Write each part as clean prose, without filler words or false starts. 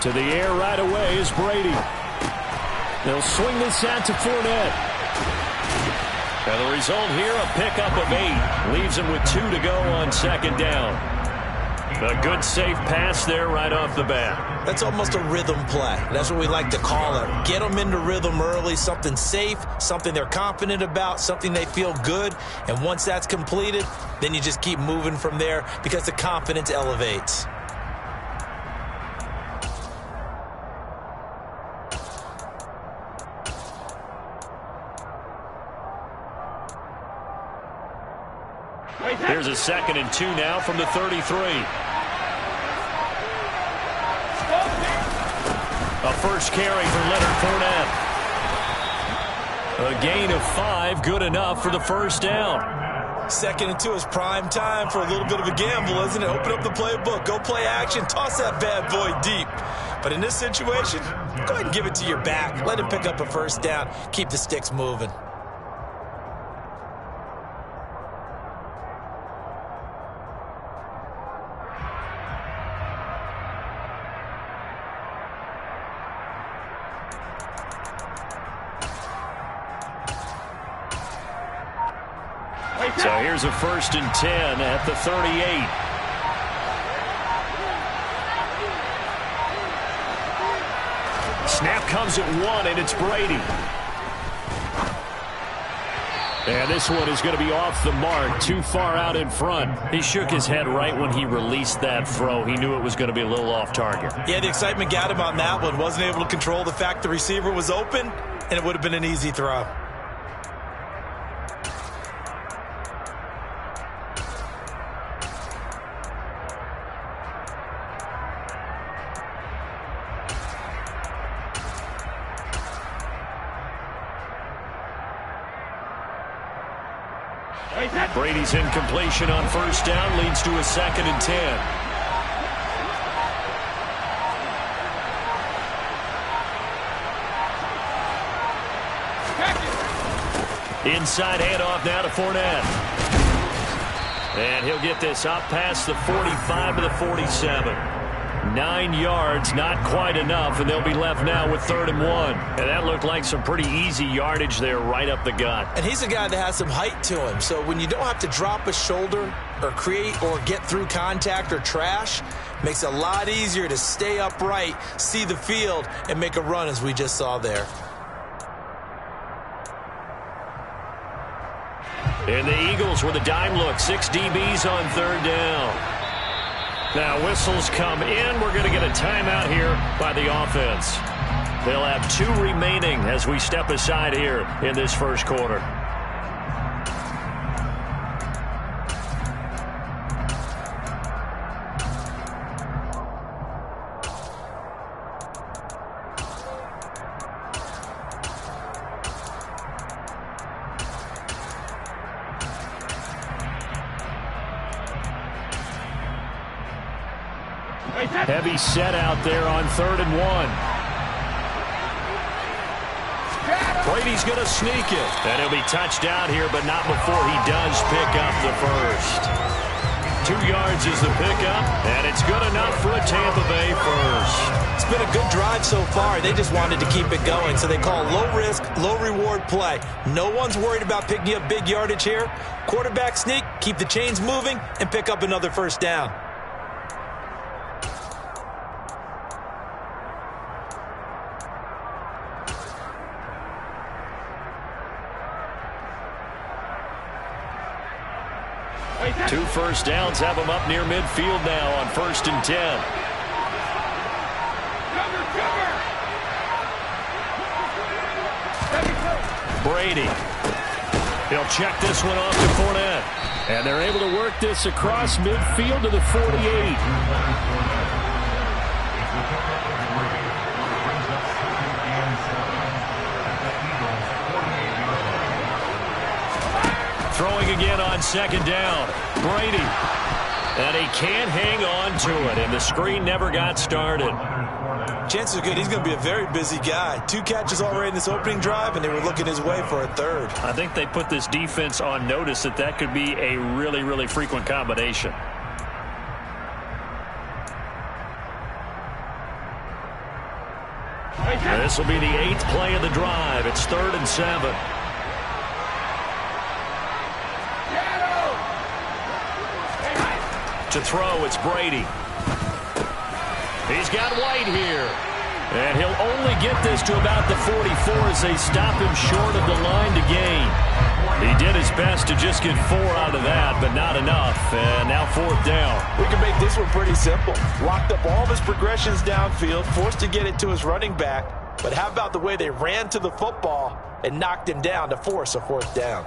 To the air right away is Brady. They'll swing this out to Fournette. And the result here, a pickup of 8. Leaves him with 2 to go on second down. A good safe pass there right off the bat. That's almost a rhythm play. That's what we like to call it. Get them into rhythm early, something safe, something they're confident about, something they feel good. And once that's completed, then you just keep moving from there because the confidence elevates. Here's a 2nd and 2 now from the 33. A first carry for Leonard Fournette. A gain of 5, good enough for the first down. 2nd and 2 is prime time for a little bit of a gamble, isn't it? Open up the playbook, go play action, toss that bad boy deep. But in this situation, go ahead and give it to your back. Let him pick up a first down. Keep the sticks moving. So here's a 1st and 10 at the 38. Snap comes at 1, and it's Brady. And this one is going to be off the mark, too far out in front. He shook his head right when he released that throw. He knew it was going to be a little off target. Yeah, the excitement got him on that one. Wasn't able to control the fact the receiver was open, and it would have been an easy throw. Brady's incompletion on first down leads to a 2nd and 10. Inside handoff now to Fournette. And he'll get this up past the 45 to the 47. 9 yards, not quite enough, and they'll be left now with 3rd and 1. And that looked like some pretty easy yardage there right up the gut. And he's a guy that has some height to him, so when you don't have to drop a shoulder or create or get through contact or trash, makes it a lot easier to stay upright, see the field, and make a run as we just saw there. And the Eagles with a dime look, 6 DBs on 3rd down. Now whistles come in. We're going to get a timeout here by the offense. They'll have 2 remaining as we step aside here in this first quarter. Heavy set out there on 3rd and 1. Brady's going to sneak it. And he'll be touched down here, but not before he does pick up the first. 2 yards is the pickup, and it's good enough for a Tampa Bay first. It's been a good drive so far. They just wanted to keep it going, so they call low-risk, low-reward play. No one's worried about picking up big yardage here. Quarterback sneak, keep the chains moving, and pick up another first down. Two first downs have them up near midfield now on 1st and 10. Brady. He'll check this one off to Fournette. And they're able to work this across midfield to the 48. Throwing again on 2nd down. Brady. And he can't hang on to it, and the screen never got started. Chances are good he's going to be a very busy guy. 2 catches already in this opening drive, and they were looking his way for a 3rd. I think they put this defense on notice that that could be a really, really frequent combination. This will be the 8th play of the drive. It's 3rd and 7. To throw, it's Brady. He's got White here. And he'll only get this to about the 44 as they stop him short of the line to gain. He did his best to just get 4 out of that, but not enough. And now 4th down. We can make this one pretty simple. Locked up all of his progressions downfield, forced to get it to his running back. But how about the way they ran to the football and knocked him down to force a 4th down?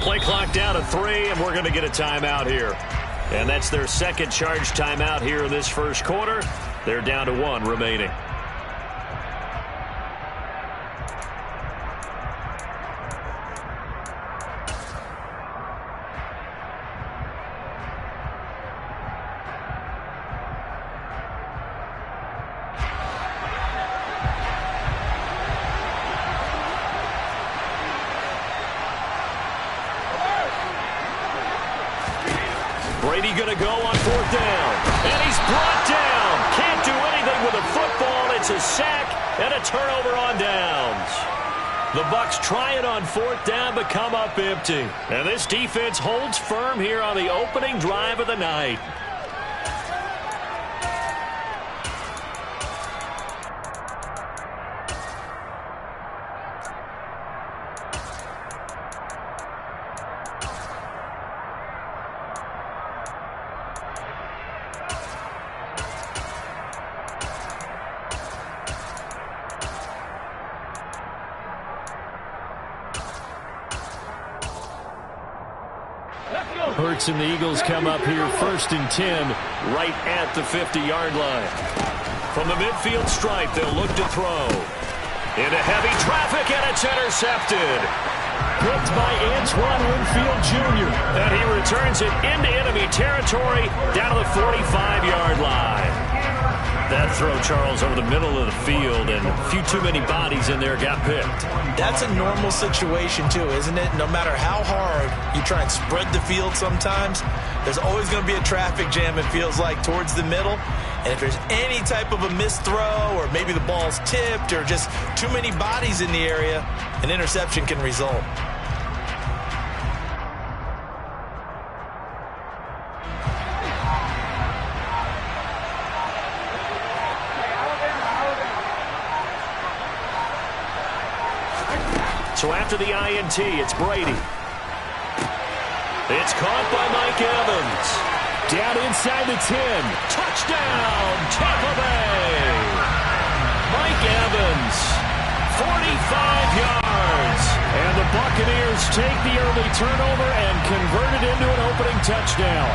Play clock down to 3, and we're going to get a timeout here. And that's their second charge timeout here in this first quarter. They're down to 1 remaining. Brady going to go on 4th down. And he's brought down. Can't do anything with a football. It's a sack and a turnover on downs. The Bucs try it on 4th down but come up empty. And this defense holds firm here on the opening drive of the night. Hurts and the Eagles come up here 1st and 10 right at the 50-yard line. From the midfield stripe, they'll look to throw. Into heavy traffic, and it's intercepted. Picked by Antoine Winfield Jr. And he returns it into enemy territory down to the 45-yard line. That throw, Charles, over the middle of the field, and a few too many bodies in there got picked. That's a normal situation, too, isn't it? No matter how hard you try and spread the field sometimes, there's always going to be a traffic jam, it feels like, towards the middle. And if there's any type of a missed throw, or maybe the ball's tipped, or just too many bodies in the area, an interception can result. So after the INT, it's Brady. It's caught by Mike Evans. Down inside the 10. Touchdown, Tampa Bay. Mike Evans, 45 yards. And the Buccaneers take the early turnover and convert it into an opening touchdown.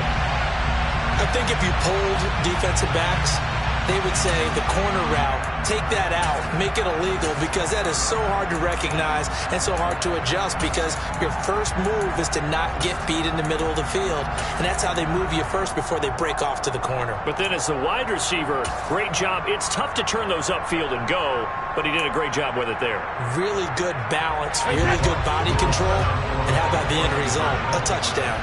I think if you polled defensive backs, they would say the corner route, take that out, make it illegal, because that is so hard to recognize and so hard to adjust, because your first move is to not get beat in the middle of the field. And that's how they move you first before they break off to the corner. But then as the wide receiver, great job. It's tough to turn those upfield and go, but he did a great job with it there. Really good balance, really good body control. And how about the end result? A touchdown.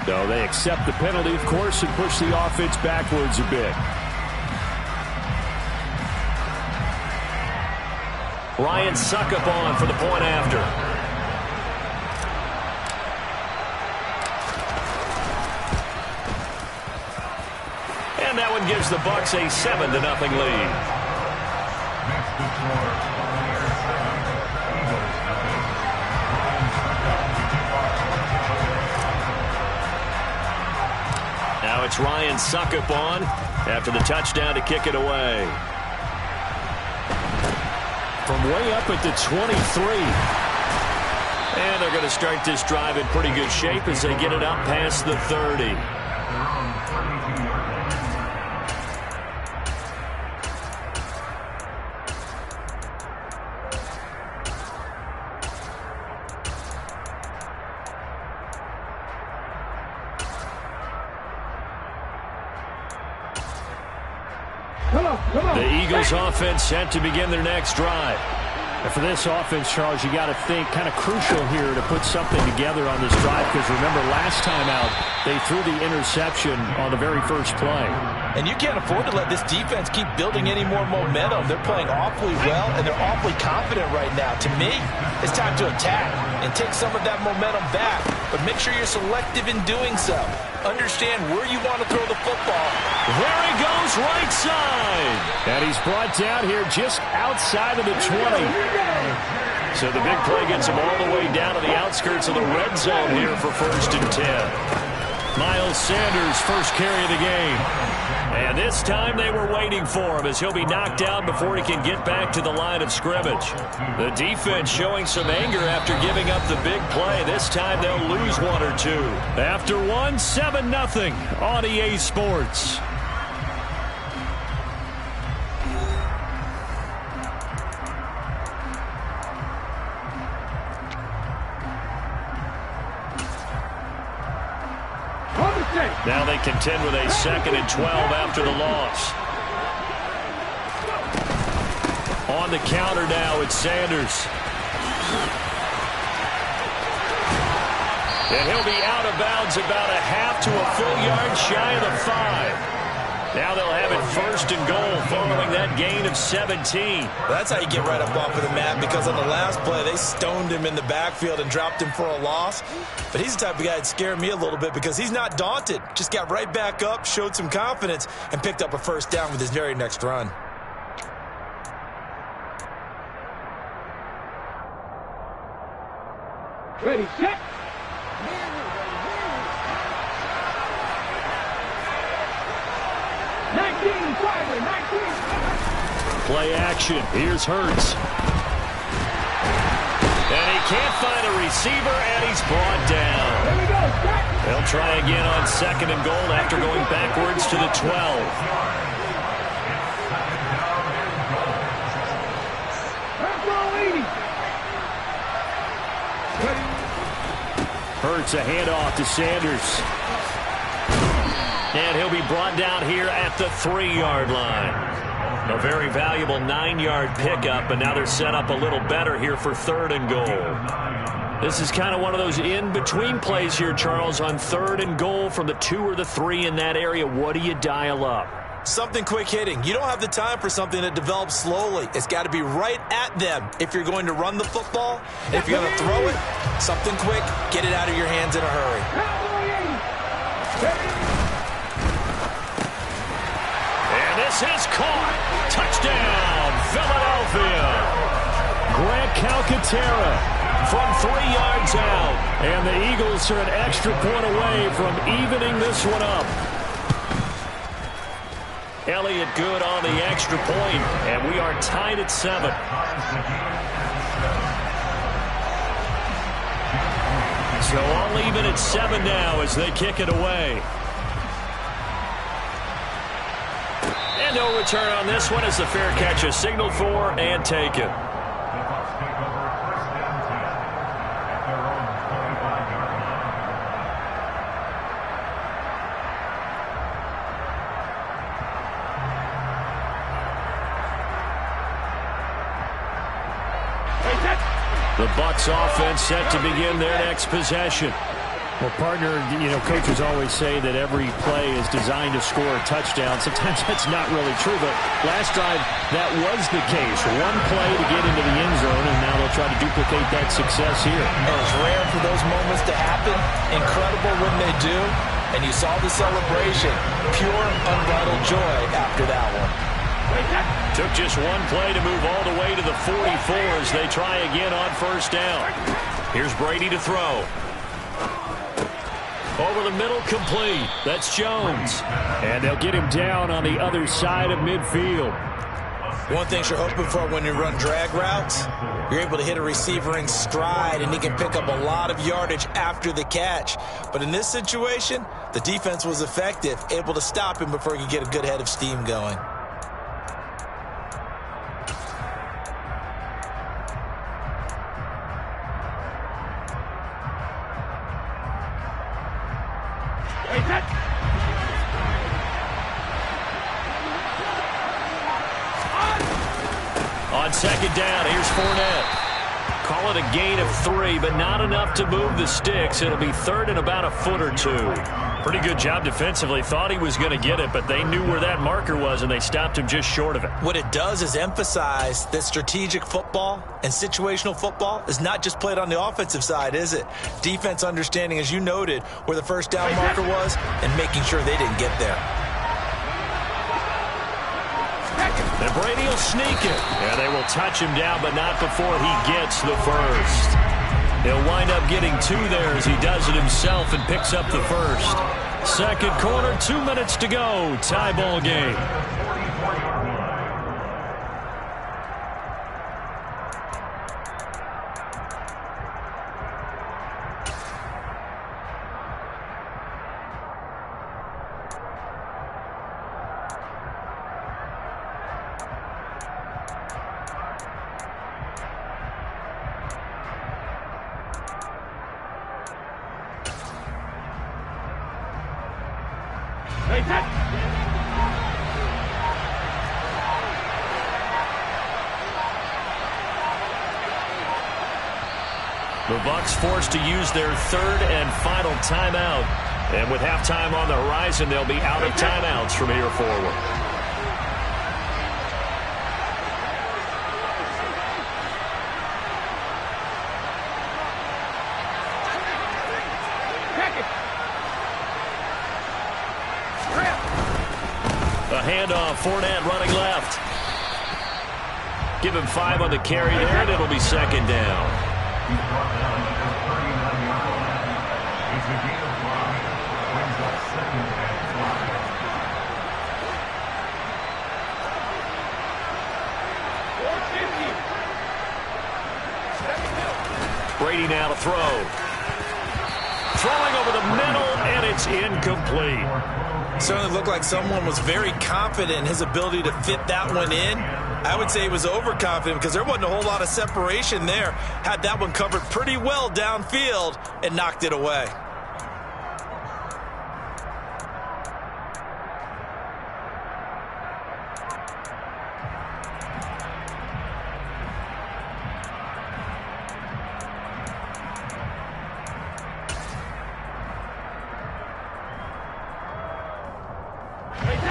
No, they accept the penalty, of course, and push the offense backwards a bit. Ryan Suckup on for the point after. And that one gives the Bucs a 7-0 lead. Now it's Ryan Suckup on after the touchdown to kick it away. From way up at the 23. And they're going to start this drive in pretty good shape as they get it up past the 30. The Eagles offense set to begin their next drive. And for this offense, Charles, you got to think kind of crucial here to put something together on this drive, because remember last time out they threw the interception on the very first play. And you can't afford to let this defense keep building any more momentum. They're playing awfully well, and they're awfully confident right now. To me, it's time to attack and take some of that momentum back, but make sure you're selective in doing so. Understand where you want to throw the football. There he goes, right side. And he's brought down here just outside of the 20. So the big play gets him all the way down to the outskirts of the red zone here for 1st and 10. Miles Sanders, first carry of the game. And this time they were waiting for him as he'll be knocked down before he can get back to the line of scrimmage. The defense showing some anger after giving up the big play. This time they'll lose one or two. After one, 7-0 on EA Sports. Now they contend with a 2nd and 12 after the loss. On the counter now, it's Sanders. And he'll be out of bounds about a half to a full yard shy of the 5. Now they'll have it 1st and goal following that gain of 17. That's how you get right up off of the mat, because on the last play, they stoned him in the backfield and dropped him for a loss. But he's the type of guy that scared me a little bit because he's not daunted. Just got right back up, showed some confidence, and picked up a 1st down with his very next run. Ready, set. Play action. Here's Hurts. And he can't find a receiver, and he's brought down. They'll try again on 2nd and goal after going backwards to the 12. Hurts a handoff to Sanders. And he'll be brought down here at the 3-yard line. A very valuable 9-yard pickup, and now they're set up a little better here for 3rd and goal. This is kind of one of those in-between plays here, Charles, on 3rd and goal from the 2 or the 3 in that area. What do you dial up? Something quick hitting. You don't have the time for something that develops slowly. It's got to be right at them if you're going to run the football. And if you're going to throw it, something quick, get it out of your hands in a hurry. And this is caught. Touchdown, Philadelphia. Grant Calcaterra from 3 yards out. And the Eagles are an extra point away from evening this one up. Elliott good on the extra point, and we are tied at 7. So I'll leave it at 7 now as they kick it away. And no return on this one as the fair catch is signaled for and taken. The Bucs offense set to begin their next possession. Well, partner, coaches always say that every play is designed to score a touchdown. Sometimes that's not really true, but last drive, that was the case. One play to get into the end zone, and now they'll try to duplicate that success here. And it's rare for those moments to happen. Incredible when they do. And you saw the celebration. Pure, unbridled joy after that one. Took just one play to move all the way to the 44 as they try again on 1st down. Here's Brady to throw. Over the middle, complete. That's Jones. And they'll get him down on the other side of midfield. One thing you're hoping for when you run drag routes, you're able to hit a receiver in stride, and he can pick up a lot of yardage after the catch. But in this situation, the defense was effective, able to stop him before he could get a good head of steam going. second down. Here's Fournette. Call it a gain of 3, but not enough to move the sticks. It'll be third and about a foot or 2. Pretty good job defensively. Thought he was going to get it, but they knew where that marker was, and they stopped him just short of it. What it does is emphasize that strategic football and situational football is not just played on the offensive side, is it? Defense understanding, as you noted, where the first down marker was and making sure they didn't get there. And Brady will sneak it. And they will touch him down, but not before he gets the first. He'll wind up getting 2 there as he does it himself and picks up the first. Second quarter, 2 minutes to go. Tie ball game. The Bucs forced to use their third and final timeout. And with halftime on the horizon, they'll be out of timeouts from here forward. A handoff, Fournette running left. Give him 5 on the carry there, and it'll be second down. Brady now to throw. Throwing over the middle, and it's incomplete. Certainly looked like someone was very confident in his ability to fit that one in. I would say he was overconfident because there wasn't a whole lot of separation there. Had that one covered pretty well downfield and knocked it away.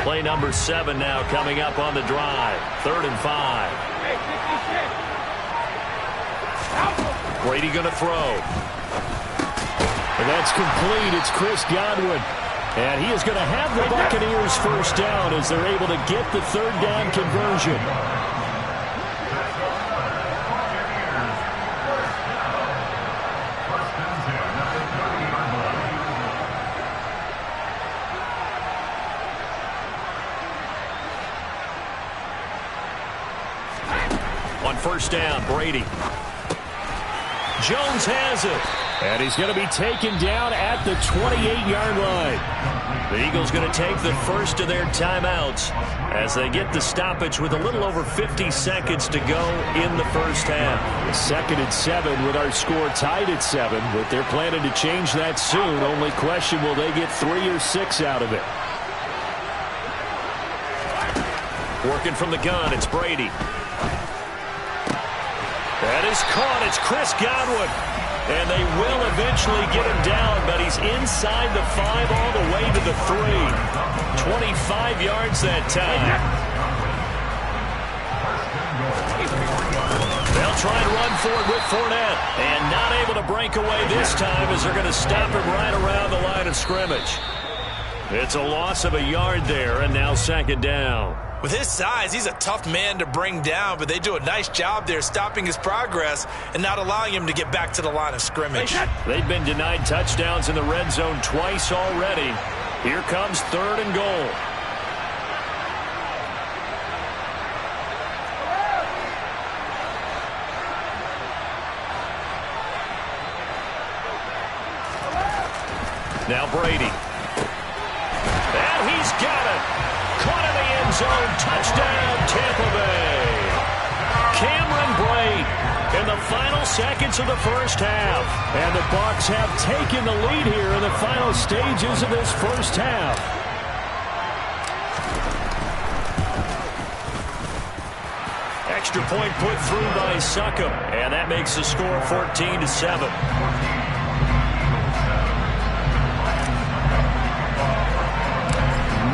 Play number 7 now coming up on the drive. 3rd and 5. Brady going to throw. And that's complete. It's Chris Godwin. And he is going to have the Buccaneers first down as they're able to get the 3rd down conversion. On first down, Brady. Jones has it. And he's going to be taken down at the 28-yard line. The Eagles going to take the first of their timeouts as they get the stoppage with a little over 50 seconds to go in the first half. 2nd and 7 with our score tied at 7, but they're planning to change that soon. Only question, will they get 3 or 6 out of it? Working from the gun, it's Brady. That is caught. It's Chris Godwin. And they will eventually get him down, but he's inside the 5 all the way to the 3. 25 yards that time. They'll try and run for it with Fournette. And not able to break away this time as they're going to stop him right around the line of scrimmage. It's a loss of a yard there, and now second down. With his size, he's a tough man to bring down, but they do a nice job there stopping his progress and not allowing him to get back to the line of scrimmage. They've been denied touchdowns in the red zone twice already. Here comes 3rd and goal. Now Brady. And he's got it. Caught in the end zone. Touchdown, Tampa Bay. Cameron Brate in the final seconds of the first half. And the Bucs have taken the lead here in the final stages of this first half. extra point put through by Succop, and that makes the score 14-7.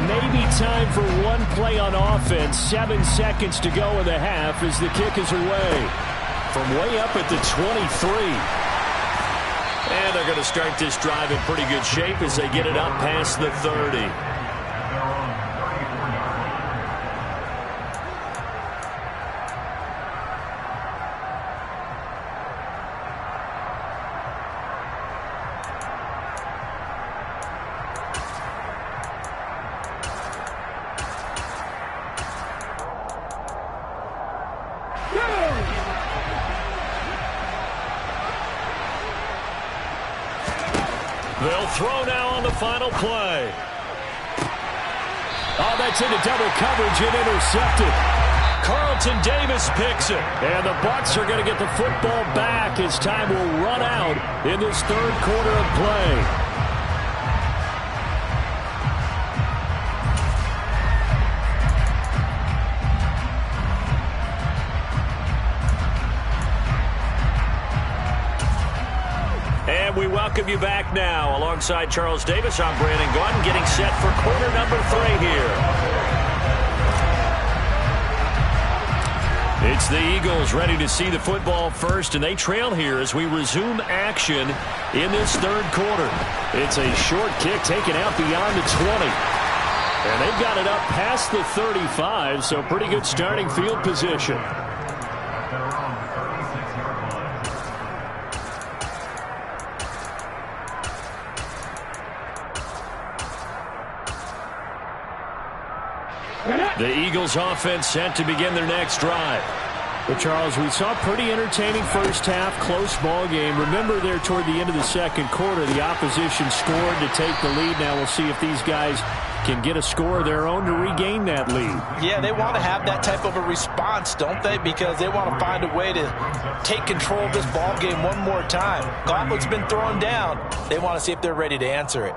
Maybe time for one play on offense. 7 seconds to go in the half as the kick is away. From way up at the 23. And they're going to start this drive in pretty good shape as they get it up past the 30. They'll throw now on the final play. Oh, that's into double coverage and intercepted. Carlton Davis picks it. And the Bucs are going to get the football back as time will run out in this third quarter of play. And we welcome you back now. Alongside Charles Davis, I'm Brandon Gordon, getting set for quarter number 3 here. It's the Eagles ready to see the football first, and they trail here as we resume action in this third quarter. It's a short kick taken out beyond the 20. And they've got it up past the 35, so pretty good starting field position. The Eagles offense set to begin their next drive. Well, Charles, we saw a pretty entertaining first half, close ball game. Remember there toward the end of the second quarter, the opposition scored to take the lead. Now we'll see if these guys can get a score of their own to regain that lead. Yeah, they want to have that type of a response, don't they? Because they want to find a way to take control of this ball game one more time. Gauntlet's been thrown down. They want to see if they're ready to answer it.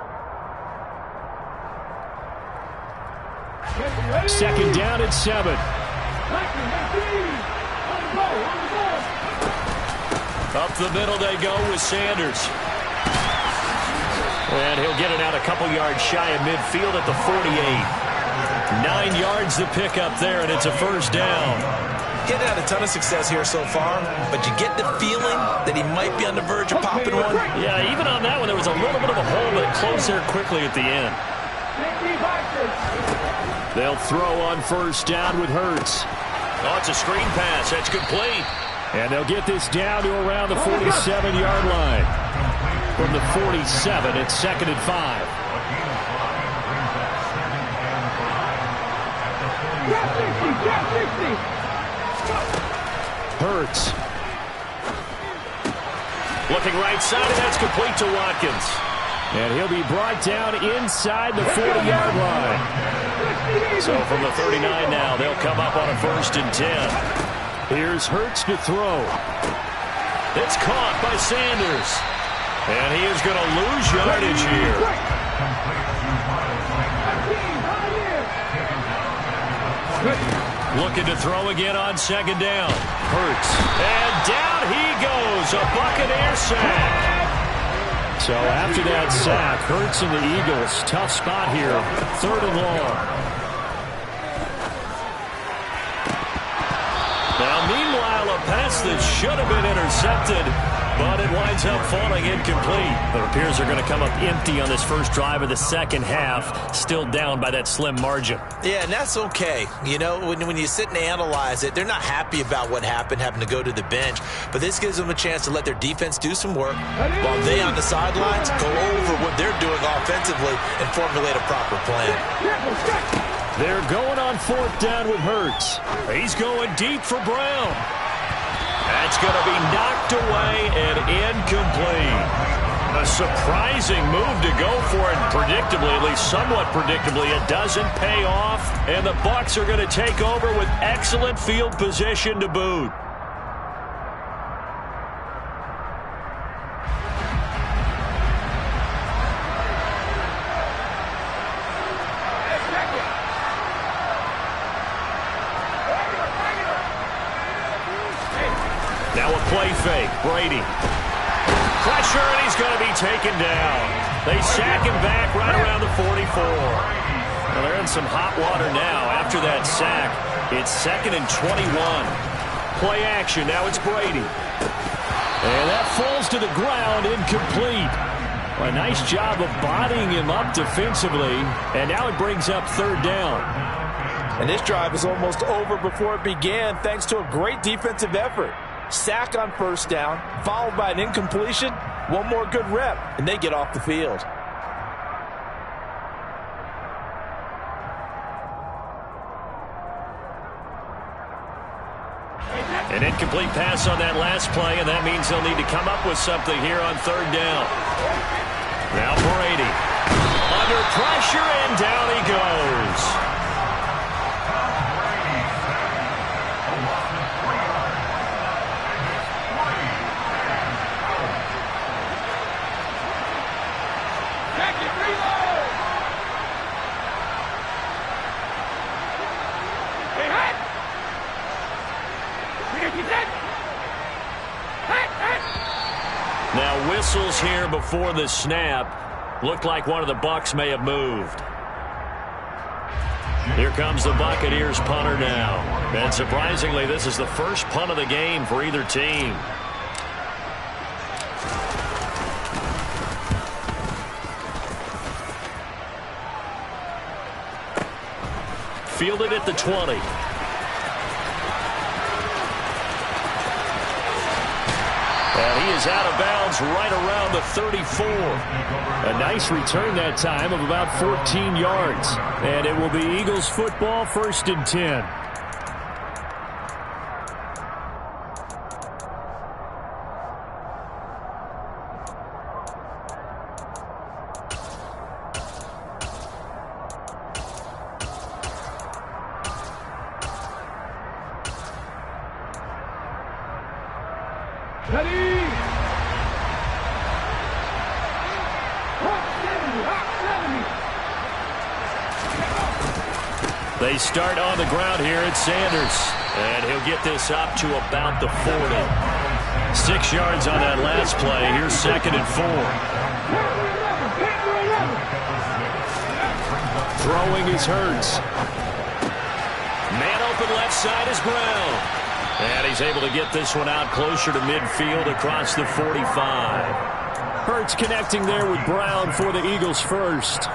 Second down at 7. Up the middle they go with Sanders. And he'll get it out a couple yards shy of midfield at the 48. 9 yards to pick up there, and it's a first down. Getting had a ton of success here so far, but you get the feeling that he might be on the verge of popping one. Yeah, even on that one, there was a little bit of a hole, but it closed there quickly at the end. They'll throw on first down with Hurts. Oh, it's a screen pass. That's complete. And they'll get this down to around the 47-yard line. From the 47, it's 2nd and 5. Hurts. Looking right side, and that's complete to Watkins. And he'll be brought down inside the 40-yard line. So from the 39 now, they'll come up on a 1st and 10. Here's Hurts to throw. It's caught by Sanders. And he is going to lose yardage here. Looking to throw again on 2nd down. Hurts. And down he goes. A Buccaneer sack. So after that sack, Hurts and the Eagles, tough spot here. 3rd and long. Now, meanwhile, a pass that should have been intercepted, but it winds up falling incomplete. It appears they're going to come up empty on this first drive of the second half, still down by that slim margin. Yeah, and that's okay. You know, when you sit and analyze it, they're not happy about what happened, having to go to the bench. But this gives them a chance to let their defense do some work while they on the sidelines go over what they're doing offensively and formulate a proper plan. They're going on 4th down with Hurts. He's going deep for Brown. That's going to be knocked away and incomplete. A surprising move to go for it. Predictably, at least somewhat predictably, it doesn't pay off. And the Bucs are going to take over with excellent field position to boot. play fake. Brady. Pressure, and he's going to be taken down. They sack him back right around the 44. Well, they're in some hot water now. After that sack, it's 2nd and 21. Play action. Now it's Brady. And that falls to the ground, incomplete. A nice job of bodying him up defensively. And now it brings up 3rd down. And this drive is almost over before it began thanks to a great defensive effort. Sack on 1st down, followed by an incompletion. One more good rep, and they get off the field. An incomplete pass on that last play, and that means they'll need to come up with something here on 3rd down. Now Brady. Under pressure, and down he goes. Now whistles here before the snap. Looked like one of the Bucs may have moved. Here comes the Buccaneers punter now. And surprisingly, this is the first punt of the game for either team. Fielded at the 20. And he is out of bounds right around the 34. A nice return that time of about 14 yards. And it will be Eagles football, 1st and 10. They start on the ground here at Sanders. And he'll get this up to about the 40. 6 yards on that last play. Here's 2nd and 4. Throwing is Hurts. Man open left side is Brown. And he's able to get this one out closer to midfield across the 45. Hurts connecting there with Brown for the Eagles first.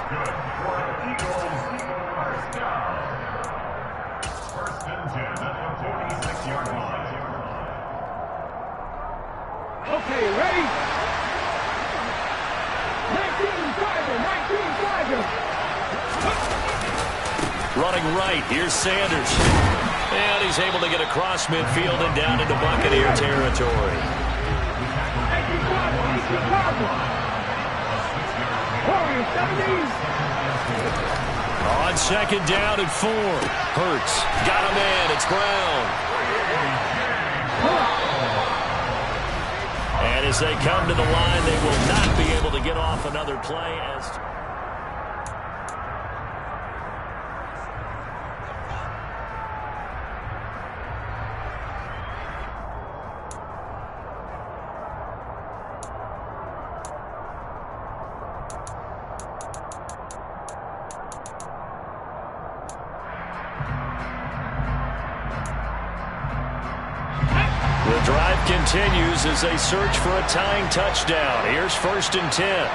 Okay, ready? 19 Tiger. Running right, here's Sanders. And he's able to get across midfield and down into Buccaneer territory. On 2nd down and 4. Hurts got him in. It's Brown. And as they come to the line, they will not be able to get off another play as... The drive continues as they search for a tying touchdown. Here's 1st and 10.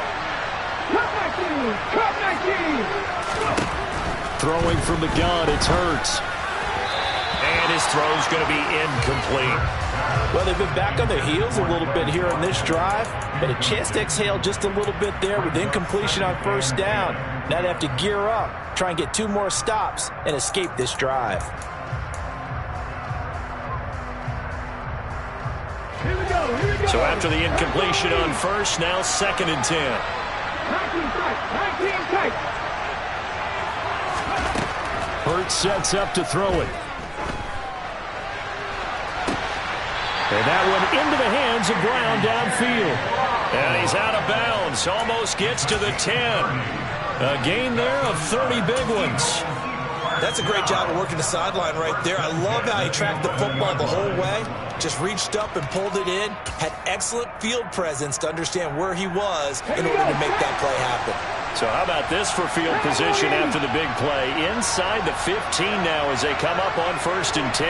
Throwing from the gun, it's Hurts. And his throw's going to be incomplete. Well, they've been back on their heels a little bit here on this drive. Had a chance to exhale just a little bit there with incompletion on 1st down. Now they have to gear up, try and get 2 more stops, and escape this drive. So after the incompletion on 1st, now 2nd and 10. 19 tight. Hurts sets up to throw it. And that one into the hands of Brown downfield. And he's out of bounds. Almost gets to the 10. A gain there of 30 big ones. That's a great job of working the sideline right there. I love how he tracked the football the whole way. Just reached up and pulled it in. Had excellent field presence to understand where he was in order to make that play happen. So how about this for field position after the big play? Inside the 15 now as they come up on 1st and 10.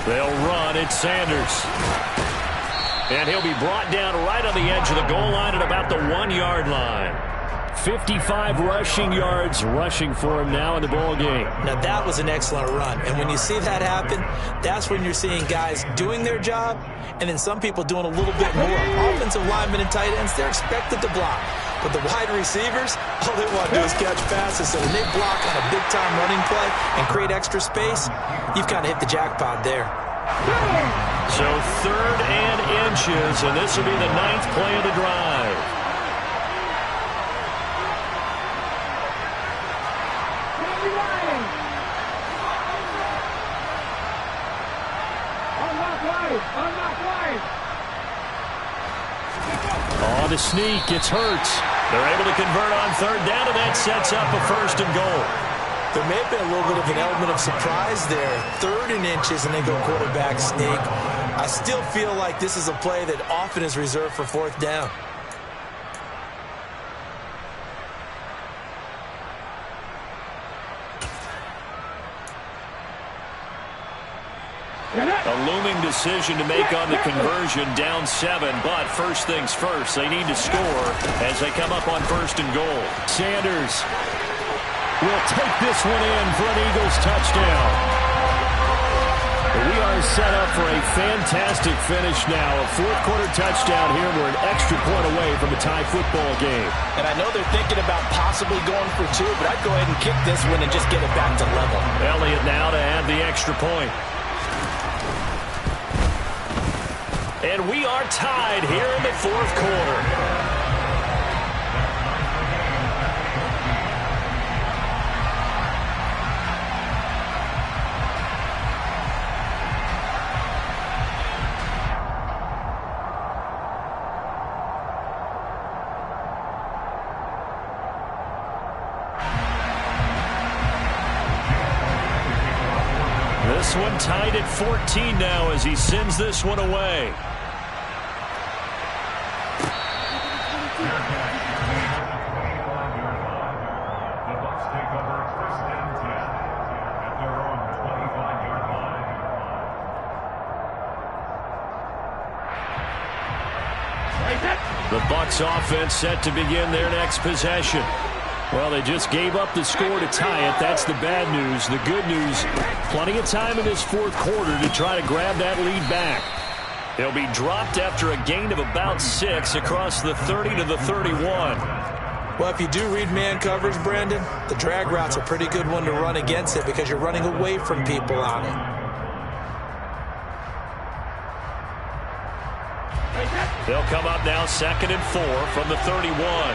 They'll run. It's Sanders. And he'll be brought down right on the edge of the goal line at about the 1-yard line. 55 rushing yards rushing for him now in the ball game. Now that was an excellent run. And when you see that happen, that's when you're seeing guys doing their job and then some people doing a little bit more. Offensive linemen and tight ends, they're expected to block. But the wide receivers, all they want to do is catch passes. So when they block on a big-time running play and create extra space, you've kind of hit the jackpot there. So 3rd and inches, and this will be the 9th play of the drive. On the sneak, it's Hurts. They're able to convert on 3rd down, and that sets up a 1st and goal. There may have been a little bit of an element of surprise there. 3rd and inches, and they go quarterback sneak. I still feel like this is a play that often is reserved for 4th down. A looming decision to make on the conversion, down 7, but first things first, they need to score as they come up on 1st and goal. Sanders will take this one in for an Eagles touchdown. We are set up for a fantastic finish now. A 4th-quarter touchdown here. We're an extra point away from a tie football game. And I know they're thinking about possibly going for 2, but I'd go ahead and kick this one and just get it back to level. Elliott now to add the extra point. And we are tied here in the 4th quarter. This one tied at 14 now as he sends this one away. The Bucs offense set to begin their next possession. Well, they just gave up the score to tie it. That's the bad news. The good news, plenty of time in this 4th quarter to try to grab that lead back. They'll be dropped after a gain of about 6 across the 30 to the 31. Well, if you do read man coverage, Brandon, the drag route's a pretty good one to run against it because you're running away from people on it. They'll come up now 2nd and 4 from the 31.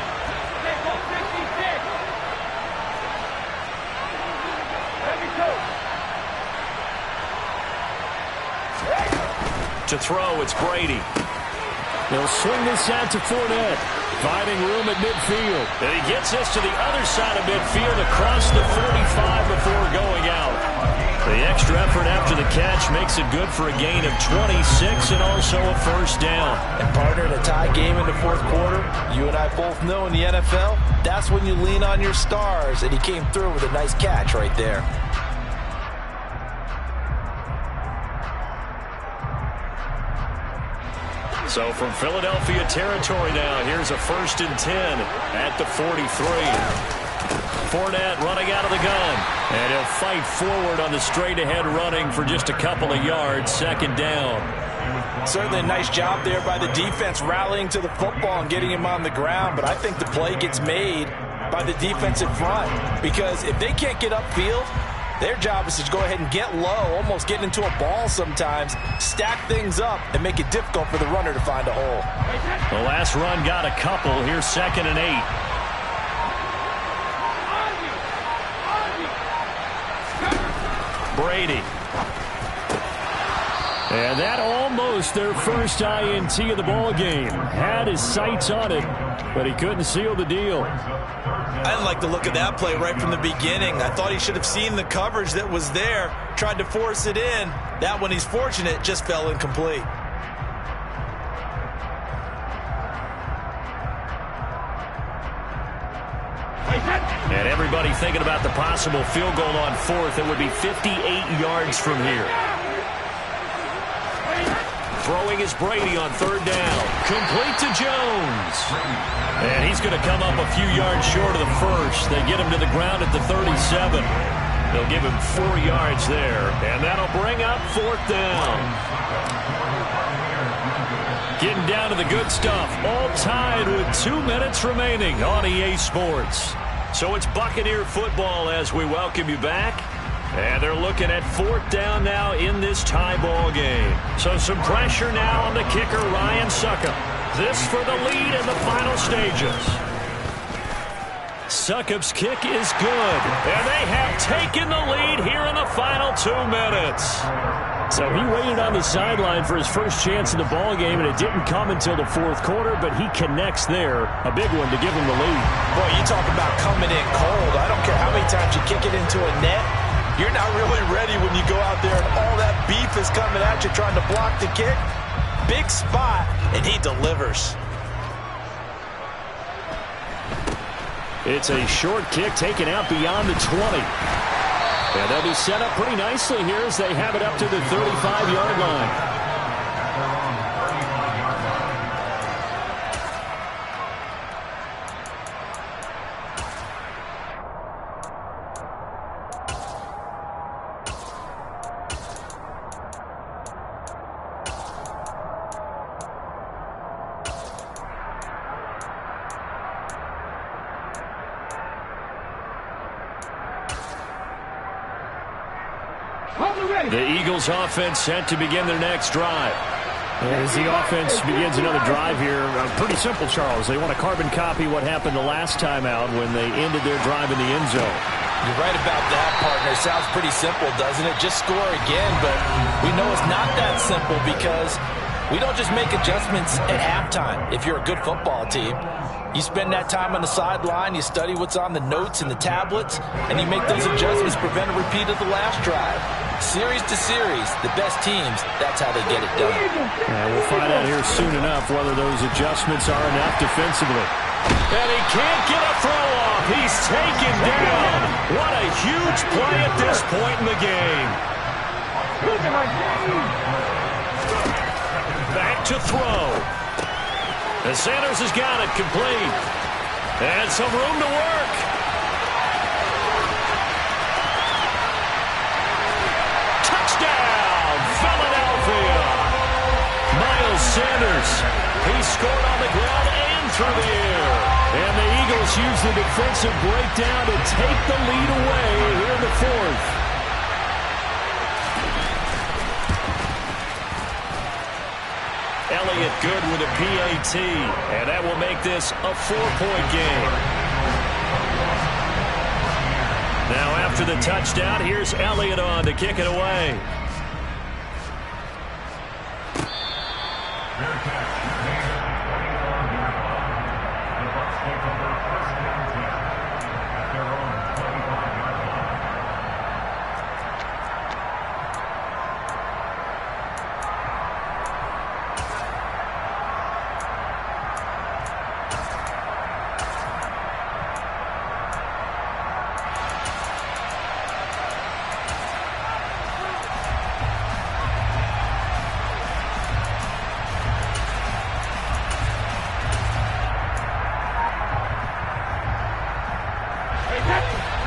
To throw, it's Brady. They'll swing this out to Fournette, finding room at midfield. And he gets this to the other side of midfield across the 45 before going out. The extra effort after the catch makes it good for a gain of 26 and also a 1st down. And partner, in a tie game in the 4th quarter, you and I both know in the NFL, that's when you lean on your stars, and he came through with a nice catch right there. So from Philadelphia territory now, here's a 1st and 10 at the 43. Fournette running out of the gun. And he'll fight forward on the straight-ahead running for just a couple of yards, 2nd down. Certainly a nice job there by the defense rallying to the football and getting him on the ground. But I think the play gets made by the defensive front. Because if they can't get upfield, their job is to go ahead and get low, almost get into a ball sometimes, stack things up, and make it difficult for the runner to find a hole. The last run got a couple. Here's 2nd and 8. Brady. And that almost their first INT of the ball game. Had his sights on it, but he couldn't seal the deal. I didn't like the look of that play right from the beginning. I thought he should have seen the coverage that was there, tried to force it in. That one, he's fortunate, just fell incomplete. And everybody thinking about the possible field goal on fourth. It would be 58 yards from here. Throwing is Brady on third down. Complete to Jones. And he's going to come up a few yards short of the first. They get him to the ground at the 37. They'll give him 4 yards there. And that'll bring up fourth down. Getting down to the good stuff. All tied with 2 minutes remaining on EA Sports. So it's Buccaneer football as we welcome you back. And they're looking at fourth down now in this tie ball game. So some pressure now on the kicker, Ryan Succop. This for the lead in the final stages. Succop's kick is good. And they have taken the lead here in the final 2 minutes. So he waited on the sideline for his first chance in the ball game, and it didn't come until the fourth quarter, but he connects there. A big one to give him the lead. Boy, you talk about coming in cold. I don't care how many times you kick it into a net. You're not really ready when you go out there and all that beef is coming at you trying to block the kick. Big spot, and he delivers. It's a short kick taken out beyond the 20. And they'll be set up pretty nicely here as they have it up to the 35-yard line. The Eagles offense set to begin their next drive. As the offense begins another drive here, pretty simple, Charles. They want to carbon copy what happened the last time out when they ended their drive in the end zone. You're right about that, partner. It sounds pretty simple, doesn't it? Just score again, but we know it's not that simple because we don't just make adjustments at halftime. If you're a good football team, you spend that time on the sideline, you study what's on the notes and the tablets, and you make those adjustments, prevent a repeat of the last drive. Series to series, the best teams, that's how they get it done. And we'll find out here soon enough whether those adjustments are enough defensively. And he can't get a throw off. He's taken down. What a huge play at this point in the game. Back to throw. And Sanders has got it complete. And some room to work. Touchdown, Philadelphia. Miles Sanders. He scored on the ground and through the air. And the Eagles use the defensive breakdown to take the lead away here in the fourth. Elliott good with a PAT, and that will make this a 4-point game. Now after the touchdown, here's Elliott on to kick it away.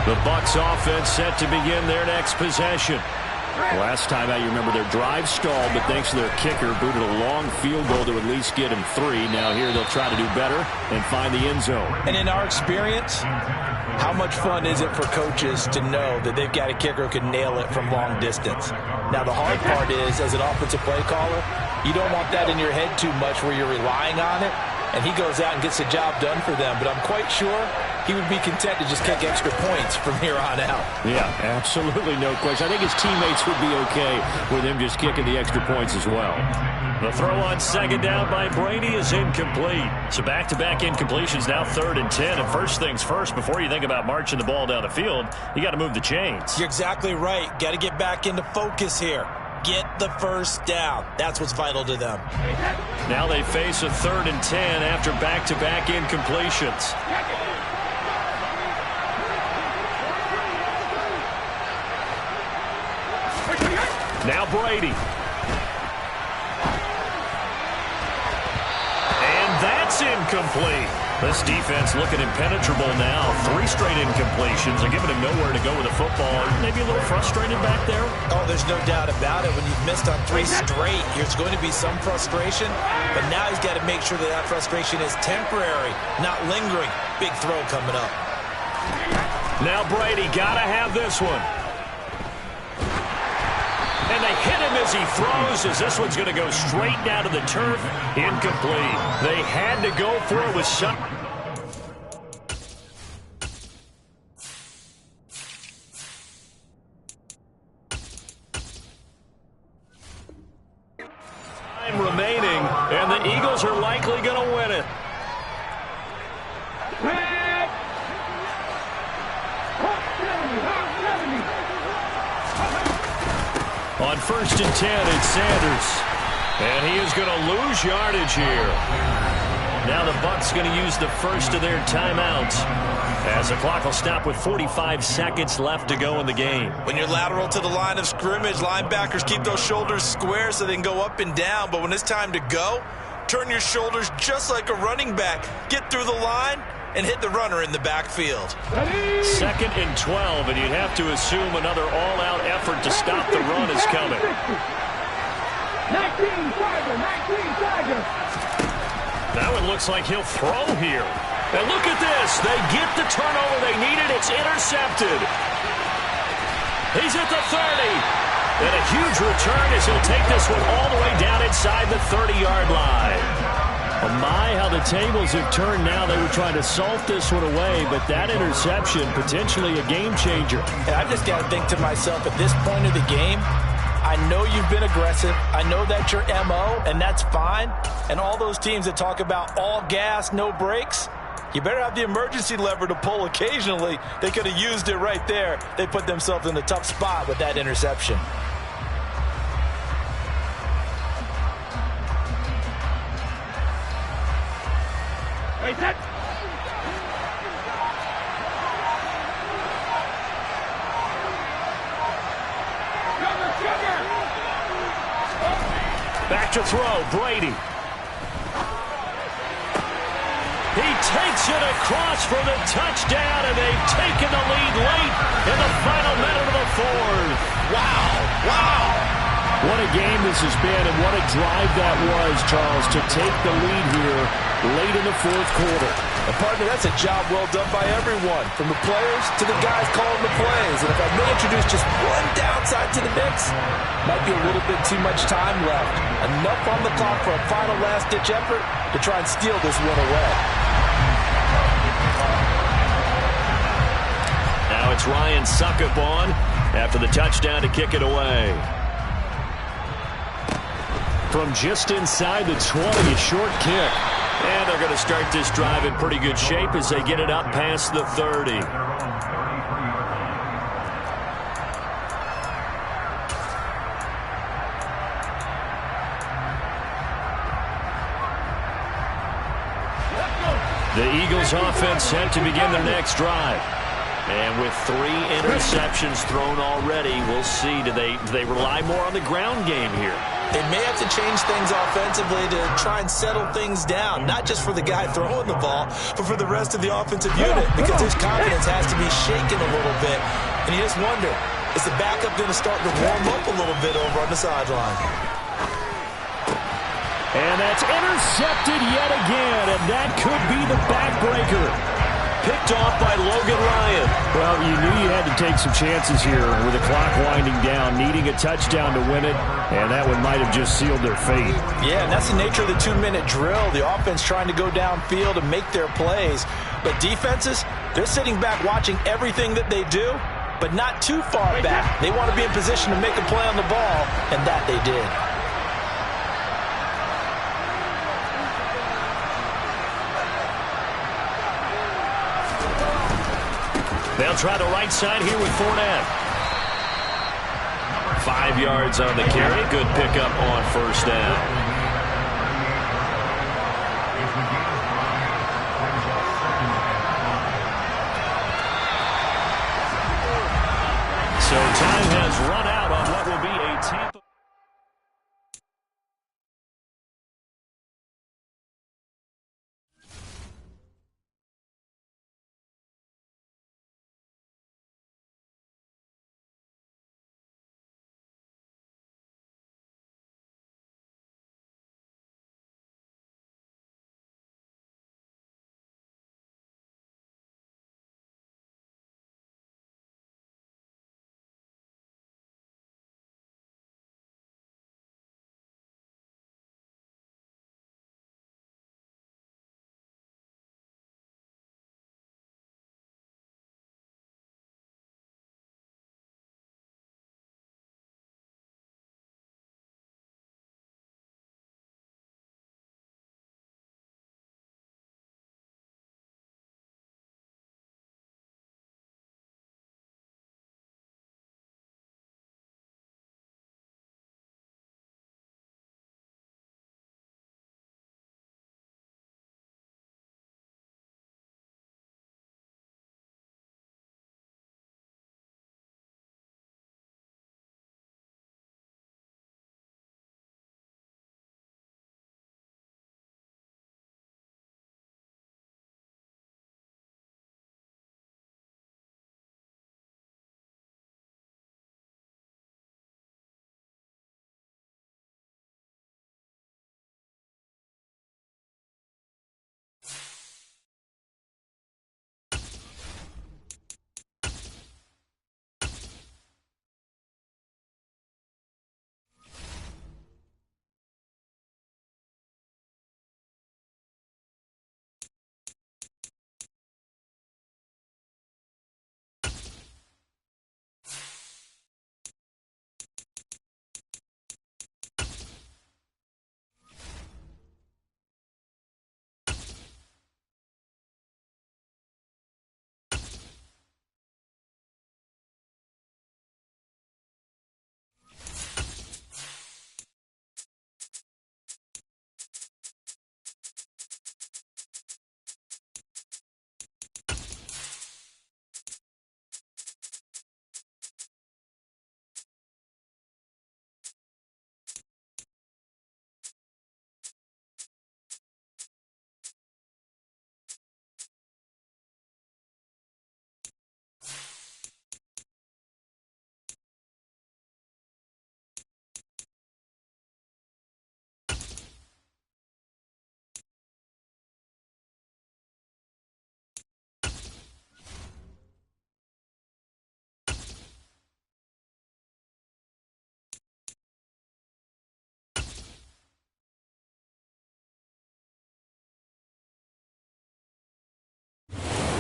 The Bucs offense set to begin their next possession. Last time out, you remember their drive stalled, but thanks to their kicker, booted a long field goal to at least get him 3. Now here they'll try to do better and find the end zone. And in our experience, how much fun is it for coaches to know that they've got a kicker who can nail it from long distance? Now the hard part is, as an offensive play caller, you don't want that in your head too much where you're relying on it, and he goes out and gets the job done for them. But I'm quite sure he would be content to just kick extra points from here on out. Yeah, absolutely no question. I think his teammates would be okay with him just kicking the extra points as well. The throw on second down by Brady is incomplete. So back-to-back incompletions, now 3rd and 10. And first things first, before you think about marching the ball down the field, you got to move the chains. You're exactly right. Got to get back into focus here. Get the first down. That's what's vital to them. Now they face a 3rd and 10 after back-to-back incompletions. Now Brady. That's incomplete. This defense looking impenetrable now. 3 straight incompletions. They're giving him nowhere to go with the football. Maybe a little frustrated back there? Oh, there's no doubt about it. When you've missed on 3 straight, there's going to be some frustration. But now he's got to make sure that that frustration is temporary, not lingering. Big throw coming up. Now Brady got to have this one. And they hit him as he throws, as this one's going to go straight down to the turf. Incomplete. They had to go for it with some. Time remaining, and the Eagles are likely going to win it. On 1st and 10, it's Sanders. And he is going to lose yardage here. Now the Bucs going to use the first of their timeouts, as the clock will stop with 45 seconds left to go in the game. When you're lateral to the line of scrimmage, linebackers keep those shoulders square so they can go up and down. But when it's time to go, turn your shoulders just like a running back. Get through the line and hit the runner in the backfield. 2nd and 12, and you'd have to assume another all-out effort to stop the run is coming. 19 Tiger, 19 Tiger. Now it looks like he'll throw here. And look at this. They get the turnover they needed. It's intercepted. He's at the 30. And a huge return as he'll take this one all the way down inside the 30-yard line. Oh my, how the tables have turned now. They were trying to salt this one away, but that interception, potentially a game changer. And I've just got to think to myself, at this point of the game, I know you've been aggressive. I know that's your MO, and that's fine. And all those teams that talk about all gas, no brakes, you better have the emergency lever to pull occasionally. They could have used it right there. They put themselves in a tough spot with that interception. Wait, that. Back to throw, Brady. He takes it across for the touchdown, and they've taken the lead late in the final minute of the 4th. Wow, wow. What a game this has been, and what a drive that was, Charles, to take the lead here late in the 4th quarter. And partner, that's a job well done by everyone, from the players to the guys calling the plays. And if I may introduce just one downside to the mix, might be a little bit too much time left. Enough on the clock for a final last-ditch effort to try and steal this one away. Now it's Ryan Suckup on after the touchdown to kick it away. From just inside the 20, a short kick. And they're going to start this drive in pretty good shape as they get it up past the 30. The Eagles offense set to begin their next drive. And with 3 interceptions thrown already, we'll see. Do they rely more on the ground game here? They may have to change things offensively to try and settle things down, not just for the guy throwing the ball, but for the rest of the offensive unit, because his confidence has to be shaken a little bit. And you just wonder, is the backup going to start to warm up a little bit over on the sideline? And that's intercepted yet again, and that could be the backbreaker. picked off by Logan Ryan. Well, you knew you had to take some chances here with the clock winding down, needing a touchdown to win it, and that one might have just sealed their fate. Yeah, and that's the nature of the 2-minute drill. The offense trying to go downfield and make their plays. But defenses, they're sitting back watching everything that they do, but not too far back. They want to be in position to make a play on the ball, and that they did. They'll try the right side here with Fournette. 5 yards on the carry. Good pickup on first down. So time has run out on what will be a Tampa.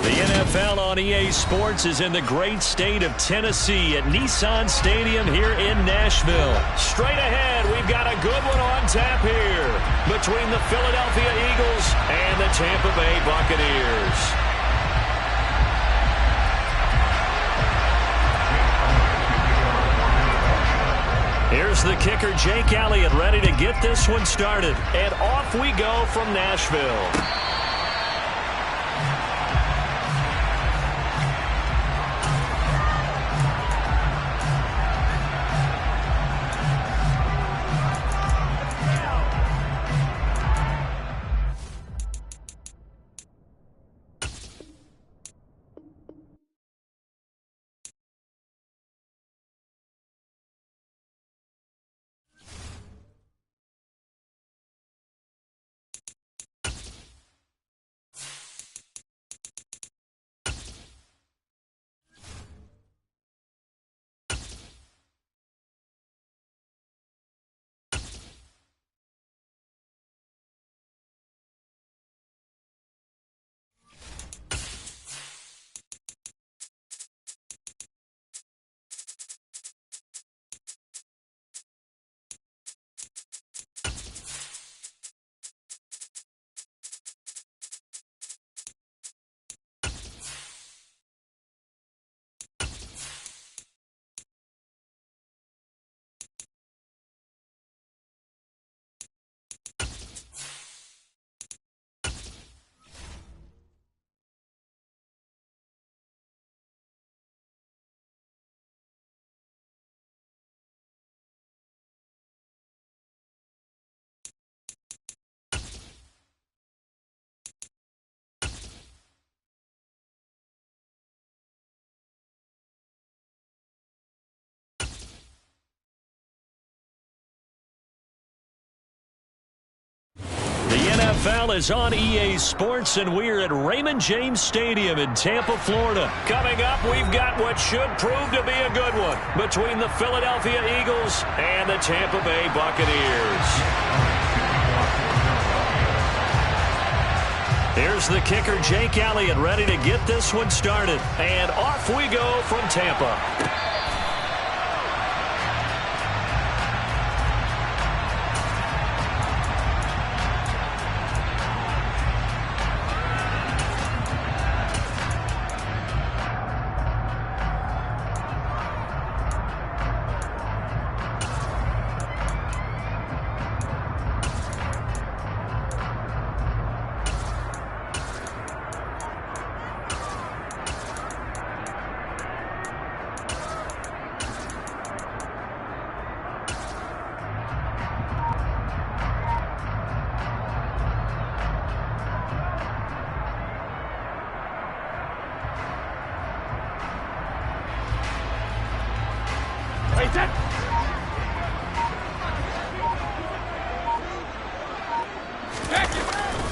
The NFL on EA Sports is in the great state of Tennessee at Nissan Stadium here in Nashville. Straight ahead, we've got a good one on tap here between the Philadelphia Eagles and the Tampa Bay Buccaneers. Here's the kicker, Jake Elliott, ready to get this one started. And off we go from Nashville. The NFL is on EA Sports, and we're at Raymond James Stadium in Tampa, Florida. Coming up, we've got what should prove to be a good one between the Philadelphia Eagles and the Tampa Bay Buccaneers. Here's the kicker, Jake Elliott, ready to get this one started. And off we go from Tampa.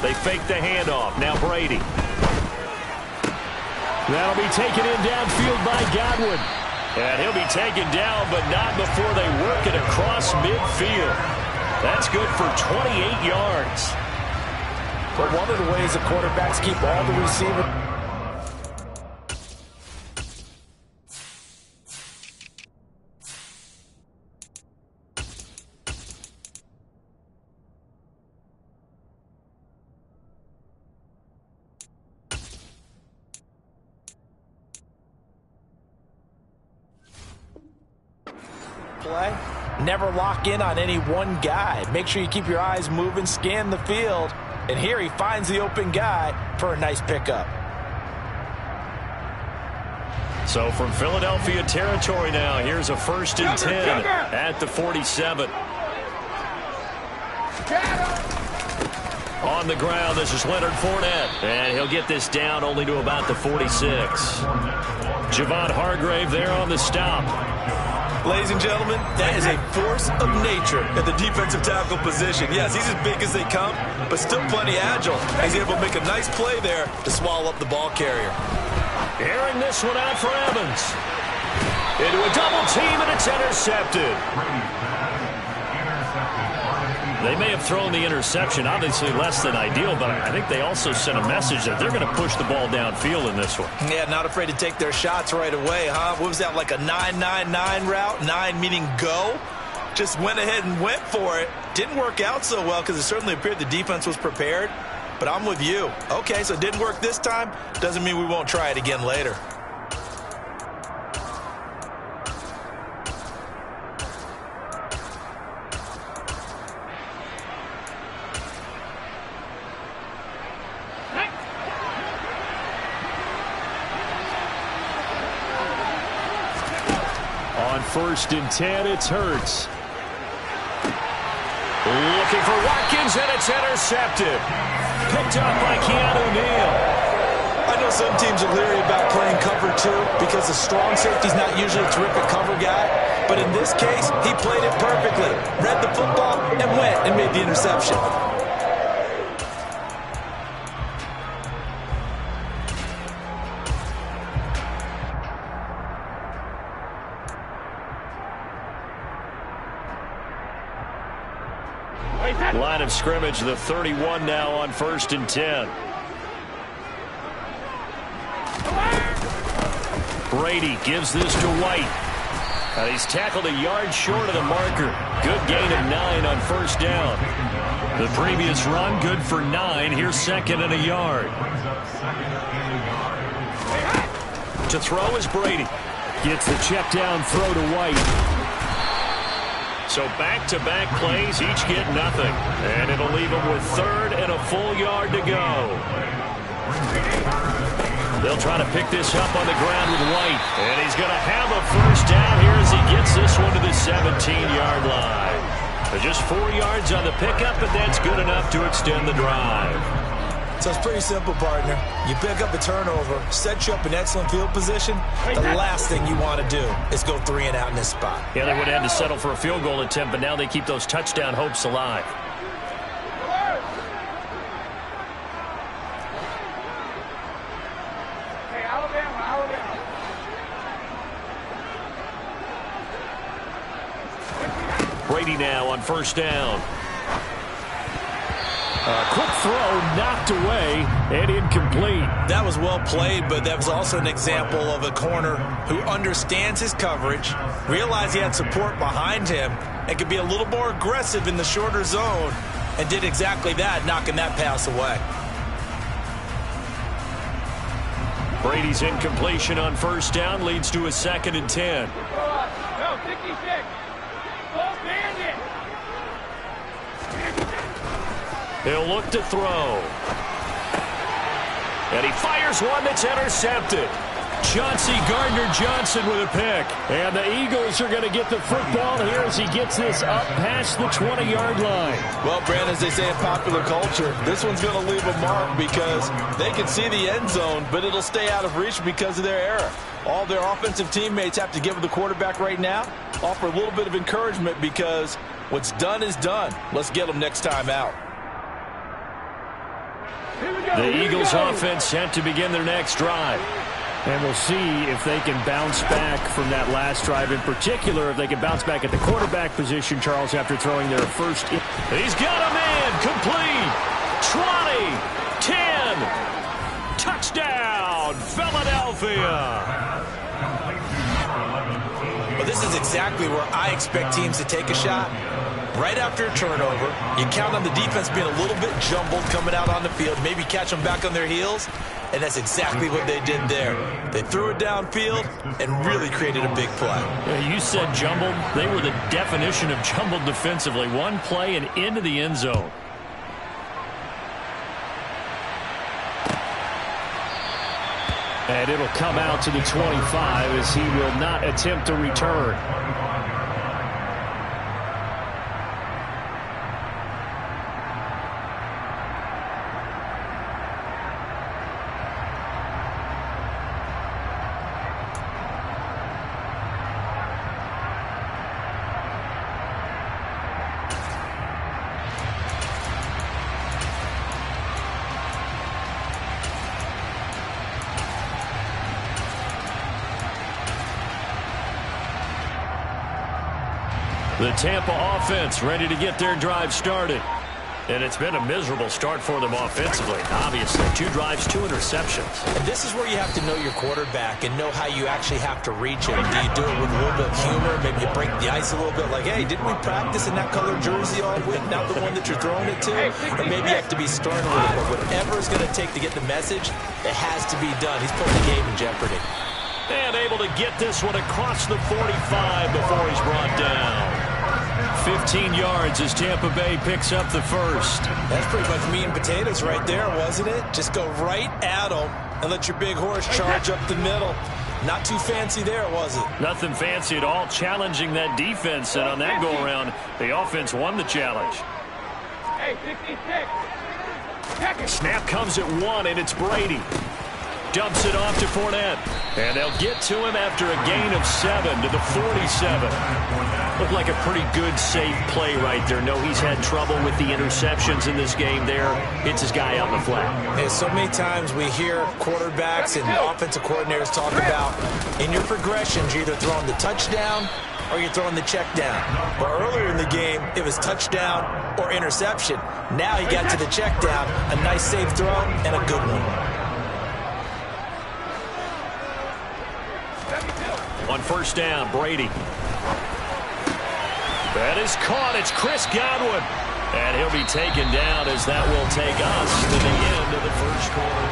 They fake the handoff. Now Brady. That'll be taken in downfield by Godwin. And he'll be taken down, but not before they work it across midfield. That's good for 28 yards. But one of the ways the quarterbacks keep all the receivers. Play. Never lock in on any one guy. Make sure you keep your eyes moving, scan the field. And here he finds the open guy for a nice pickup. So from Philadelphia territory now, here's a 1st and 10 at the 47. On the ground, this is Leonard Fournette. And he'll get this down only to about the 46. Javon Hargrave there on the stop. Ladies and gentlemen, that is a force of nature at the defensive tackle position. Yes, he's as big as they come, but still plenty agile. He's able to make a nice play there to swallow up the ball carrier. Airing this one out for Evans. Into a double team, and it's intercepted. They may have thrown the interception, obviously less than ideal, but I think they also sent a message that they're going to push the ball downfield in this one. Yeah, not afraid to take their shots right away, huh? What was that, like a 9-9-9 route? 9 meaning go? Just went ahead and went for it. Didn't work out so well because it certainly appeared the defense was prepared. But I'm with you. Okay, so it didn't work this time. Doesn't mean we won't try it again later. On 1st and 10, it's Hurts. Looking for Watkins, and it's intercepted. Picked up by Keanu Neal. I know some teams are leery about playing cover 2 because the strong safety's not usually a terrific cover guy. But in this case, he played it perfectly. Read the football and went and made the interception. Line of scrimmage, the 31 now on 1st and 10. Brady gives this to White. He's tackled a yard short of the marker. Good gain of 9 on 1st down. The previous run, good for 9. Here's 2nd and a yard. To throw is Brady. Gets the check down throw to White. So back-to-back plays, each get nothing. And it'll leave them with 3rd and a full yard to go. They'll try to pick this up on the ground with White. And he's going to have a 1st down here as he gets this one to the 17-yard line. Just 4 yards on the pickup, but that's good enough to extend the drive. So it's pretty simple, partner. You pick up a turnover, set you up in excellent field position. The last thing you want to do is go 3 and out in this spot. Yeah, they would have had to settle for a field goal attempt, but now they keep those touchdown hopes alive. Brady now on first down. Quick throw knocked away and incomplete. That was well played, but that was also an example of a corner who understands his coverage, realized he had support behind him, and could be a little more aggressive in the shorter zone, and did exactly that, knocking that pass away. Brady's incompletion on first down leads to a 2nd and 10. No, 66. Go bandit. He'll look to throw. And he fires one that's intercepted. Chauncey Gardner-Johnson with a pick. And the Eagles are going to get the football here as he gets this up past the 20-yard line. Well, Brandon, as they say in popular culture, this one's going to leave a mark because they can see the end zone, but it'll stay out of reach because of their error. All their offensive teammates have to give the quarterback right now, offer a little bit of encouragement because what's done is done. Let's get them next time out. The Eagles offense set to begin their next drive. And we'll see if they can bounce back from that last drive. In particular, if they can bounce back at the quarterback position, Charles, after throwing their first. He's got a man. Complete. 20. 10. Touchdown, Philadelphia. But this is exactly where I expect teams to take a shot. Right after a turnover, you count on the defense being a little bit jumbled coming out on the field, maybe catch them back on their heels, and that's exactly what they did there. They threw it downfield and really created a big play. Yeah, you said jumbled. They were the definition of jumbled defensively. One play and into the end zone. And it'll come out to the 25 as he will not attempt to return. The Tampa offense ready to get their drive started. And it's been a miserable start for them offensively. Obviously, 2 drives, 2 interceptions. And this is where you have to know your quarterback and know how you actually have to reach him. Do you do it with a little bit of humor? Maybe you break the ice a little bit like, hey, didn't we practice in that color jersey all week? Not the one that you're throwing it to? Or maybe you have to be stern a little bit. Whatever it's going to take to get the message, it has to be done. He's putting the game in jeopardy. And able to get this one across the 45 before he's brought down. 15 yards as Tampa Bay picks up the first. That's pretty much meat and potatoes right there, wasn't it? Just go right at them and let your big horse charge up the middle. Not too fancy there, was it? Nothing fancy at all, challenging that defense. And on that go-around, the offense won the challenge. Hey, 66. Snap comes at 1, and it's Brady. Dumps it off to Fournette. And they'll get to him after a gain of 7 to the 47. Looked like a pretty good, safe play right there. No, he's had trouble with the interceptions in this game there. Hits his guy out in the flat. And so many times we hear quarterbacks and offensive coordinators talk about in your progressions, you're either throwing the touchdown or you're throwing the check down. But earlier in the game, it was touchdown or interception. Now he got to the check down, a nice safe throw, and a good one. On first down, Brady. That is caught. It's Chris Godwin. And he'll be taken down as that will take us to the end of the first quarter.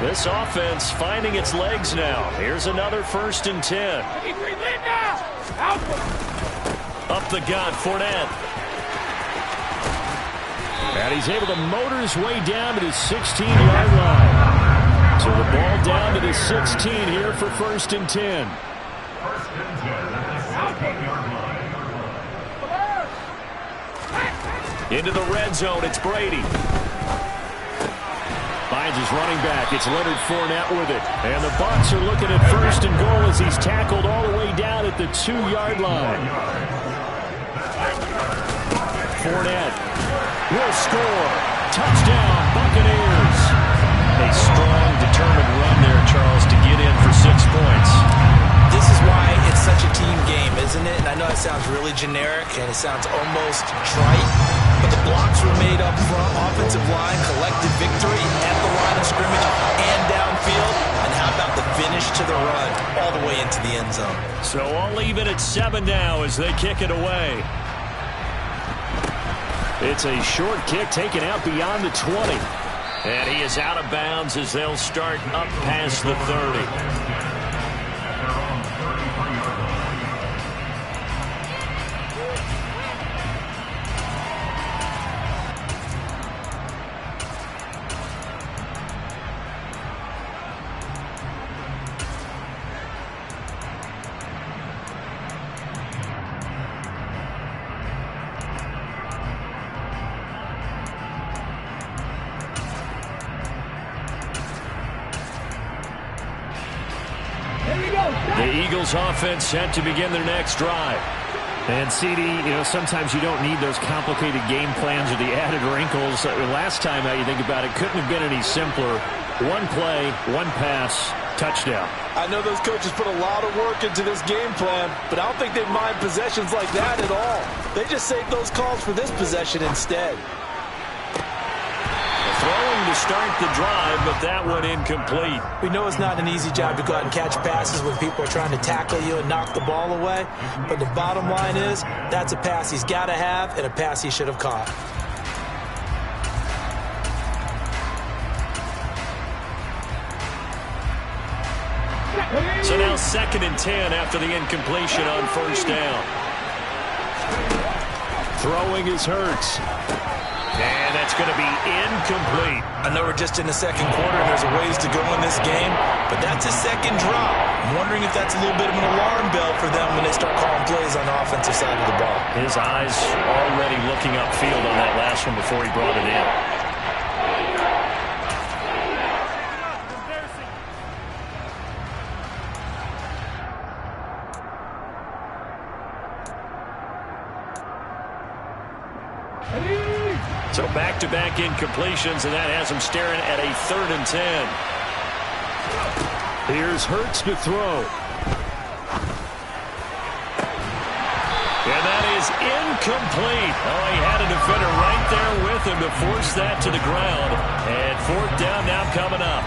This offense finding its legs now. Here's another 1st and 10. Up the gut, Fournette. And he's able to motor his way down to the 16-yard line. So the ball down to the 16 here for 1st and 10. Into the red zone, it's Brady. Finds his running back. It's Leonard Fournette with it. And the Bucs are looking at 1st and goal as he's tackled all the way down at the 2-yard line. Fournette will score. Touchdown, Buccaneers. A strong, determined run there, Charles, to get in for 6 points. This is why it's such a team game, isn't it? And I know it sounds really generic and it sounds almost trite, but the blocks were made up front, offensive line, collective victory at the line of scrimmage and downfield. And how about the finish to the run all the way into the end zone? So I'll leave it at 7 now as they kick it away. It's a short kick taken out beyond the 20. And he is out of bounds as they'll start up past the 30. The Eagles offense set to begin their next drive. And CD, sometimes you don't need those complicated game plans or the added wrinkles. Last time, how you think about it, couldn't have been any simpler. One play, one pass, touchdown. I know those coaches put a lot of work into this game plan, but I don't think they mind possessions like that at all. They just save those calls for this possession instead. Throwing to start the drive, but that one incomplete. We know it's not an easy job to go out and catch passes when people are trying to tackle you and knock the ball away. But the bottom line is, that's a pass he's got to have and a pass he should have caught. So now 2nd and 10 after the incompletion on first down. Throwing is Hurts. And that's going to be incomplete. I know we're just in the second quarter and there's a ways to go in this game, but that's a second drop. I'm wondering if that's a little bit of an alarm bell for them when they start calling plays on the offensive side of the ball. His eyes already looking upfield on that last one before he brought it in. So back-to-back incompletions, and that has him staring at a 3rd and 10. Here's Hurts to throw. And that is incomplete. Oh, he had a defender right there with him to force that to the ground. And 4th down now coming up.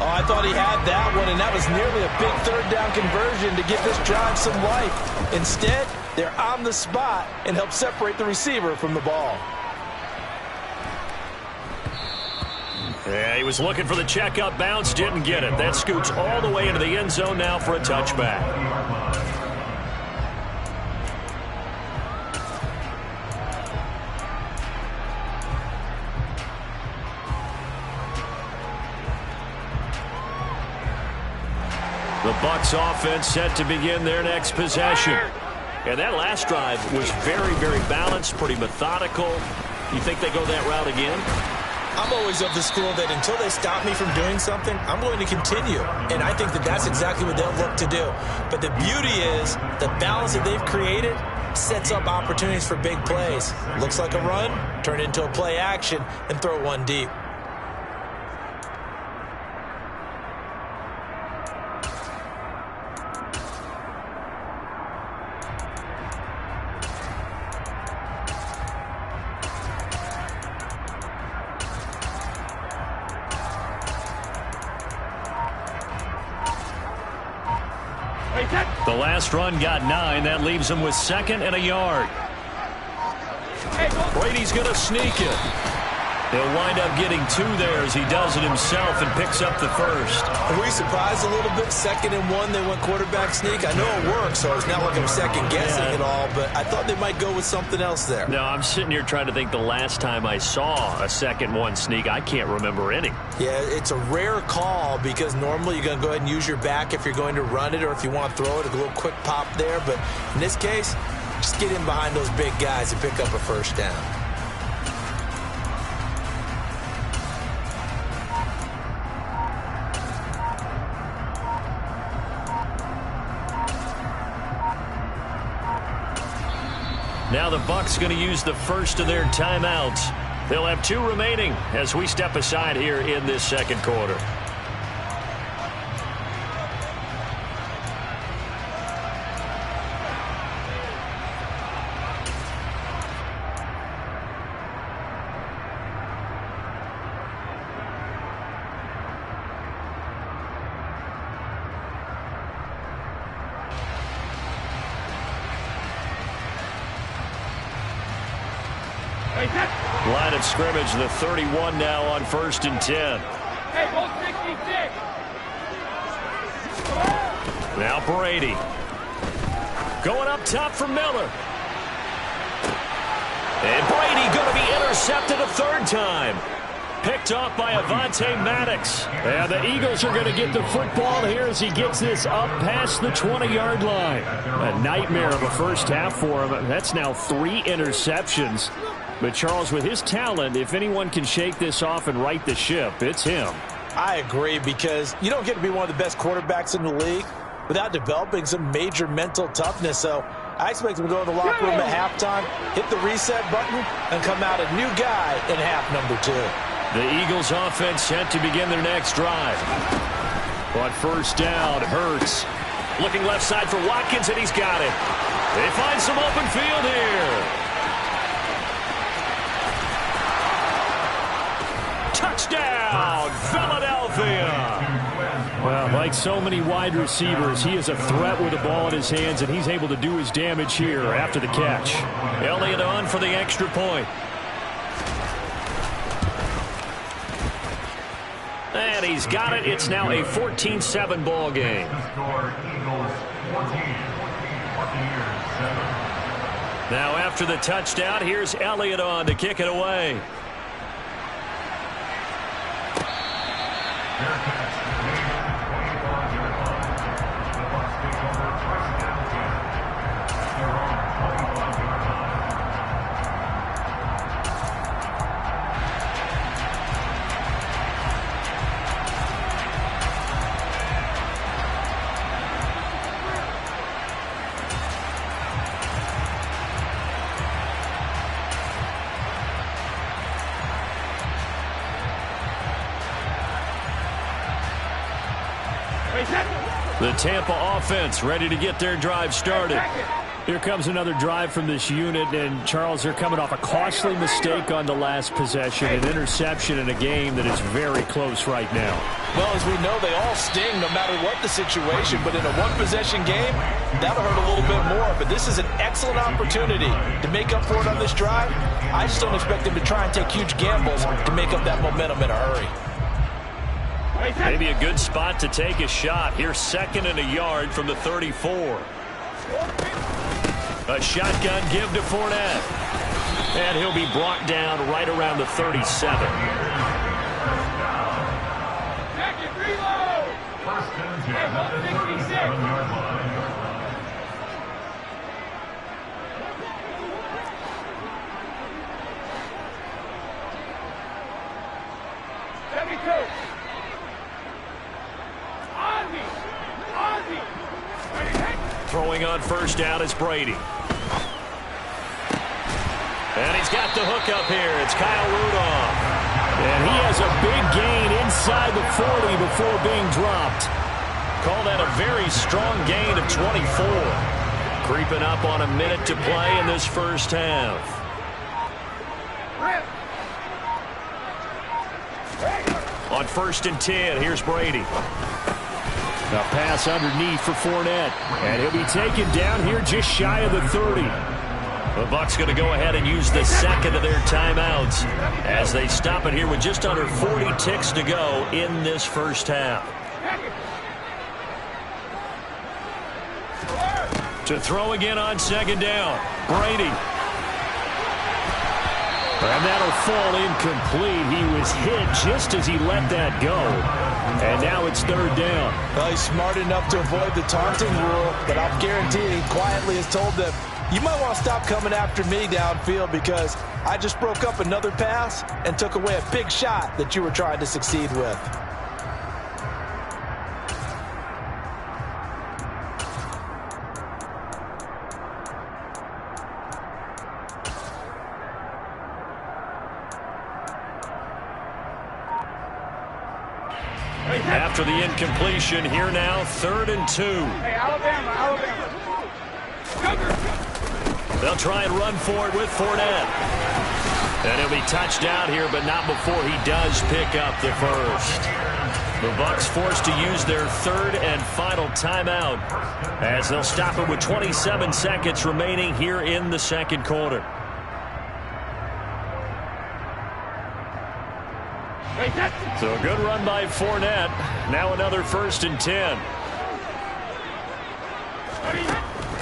Oh, I thought he had that one, and that was nearly a big 3rd down conversion to give this drive some life. Instead, they're on the spot and help separate the receiver from the ball. Yeah, he was looking for the checkup bounce, didn't get it. That scoots all the way into the end zone now for a touchback. The Bucs offense set to begin their next possession. And that last drive was very, very balanced, pretty methodical. You think they go that route again? I'm always of the school that until they stop me from doing something, I'm going to continue. And I think that that's exactly what they'll look to do. But the beauty is the balance that they've created sets up opportunities for big plays. Looks like a run, turn it into a play action, and throw one deep. The last run got 9. That leaves him with 2nd and a yard. Brady's going to sneak it. He'll wind up getting 2 there as he does it himself and picks up the first. Are we surprised a little bit? 2nd and 1, they went quarterback sneak. I know it works, so it's not like I'm second-guessing it all, but I thought they might go with something else there. No, I'm sitting here trying to think the last time I saw a 2nd-1 sneak. I can't remember any. Yeah, it's a rare call because normally you're going to go ahead and use your back if you're going to run it or if you want to throw it, a little quick pop there. But in this case, just get in behind those big guys and pick up a first down. Now the Bucs going to use the first of their timeouts. They'll have 2 remaining as we step aside here in this second quarter. Line of scrimmage, the 31 now on 1st and 10. Hey, go 66. Now Brady. Going up top for Miller. And Brady going to be intercepted a third time. Picked off by Avonte Maddox. And the Eagles are going to get the football here as he gets this up past the 20-yard line. A nightmare of a first half for him. That's now 3 interceptions. But Charles, with his talent, if anyone can shake this off and right the ship, it's him. I agree, because you don't get to be one of the best quarterbacks in the league without developing some major mental toughness. So I expect him to go in the locker room at halftime, hit the reset button, and come out a new guy in half number 2. The Eagles offense set to begin their next drive. On first down, Hurts. Looking left side for Watkins, and he's got it. They find some open field here. Touchdown, Philadelphia. Well, like so many wide receivers, he is a threat with the ball in his hands, and he's able to do his damage here after the catch. Elliott on for the extra point. And he's got it. It's now a 14-7 ball game. Now after the touchdown, here's Elliott on to kick it away. The Tampa offense ready to get their drive started. Here comes another drive from this unit, and Charles, they're coming off a costly mistake on the last possession, an interception in a game that is very close right now. Well, as we know, they all sting no matter what the situation, but in a one-possession game, that'll hurt a little bit more. But this is an excellent opportunity to make up for it on this drive. I just don't expect them to try and take huge gambles to make up that momentum in a hurry. Maybe a good spot to take a shot. Here's 2nd and a yard from the 34. A shotgun give to Fournette. And he'll be brought down right around the 37. Throwing on first down is Brady. And he's got the hook up here. It's Kyle Rudolph. And he has a big gain inside the 40 before being dropped. Call that a very strong gain of 24. Creeping up on a minute to play in this first half. On 1st and 10, here's Brady. A pass underneath for Fournette. And he'll be taken down here just shy of the 30. The Bucs going to go ahead and use the second of their timeouts as they stop it here with just under 40 ticks to go in this first half. To throw again on 2nd down, Brady. And that'll fall incomplete. He was hit just as he let that go. And now it's 3rd down. Well, he's smart enough to avoid the taunting rule, but I'll guarantee he quietly has told them, you might want to stop coming after me downfield because I just broke up another pass and took away a big shot that you were trying to succeed with. After the incompletion, here now, 3rd and 2. Hey, Alabama. They'll try and run for it with Fournette. And he'll be touched down here, but not before he does pick up the first. The Bucs forced to use their 3rd and final timeout as they'll stop it with 27 seconds remaining here in the 2nd quarter. So a good run by Fournette. Now another 1st and 10.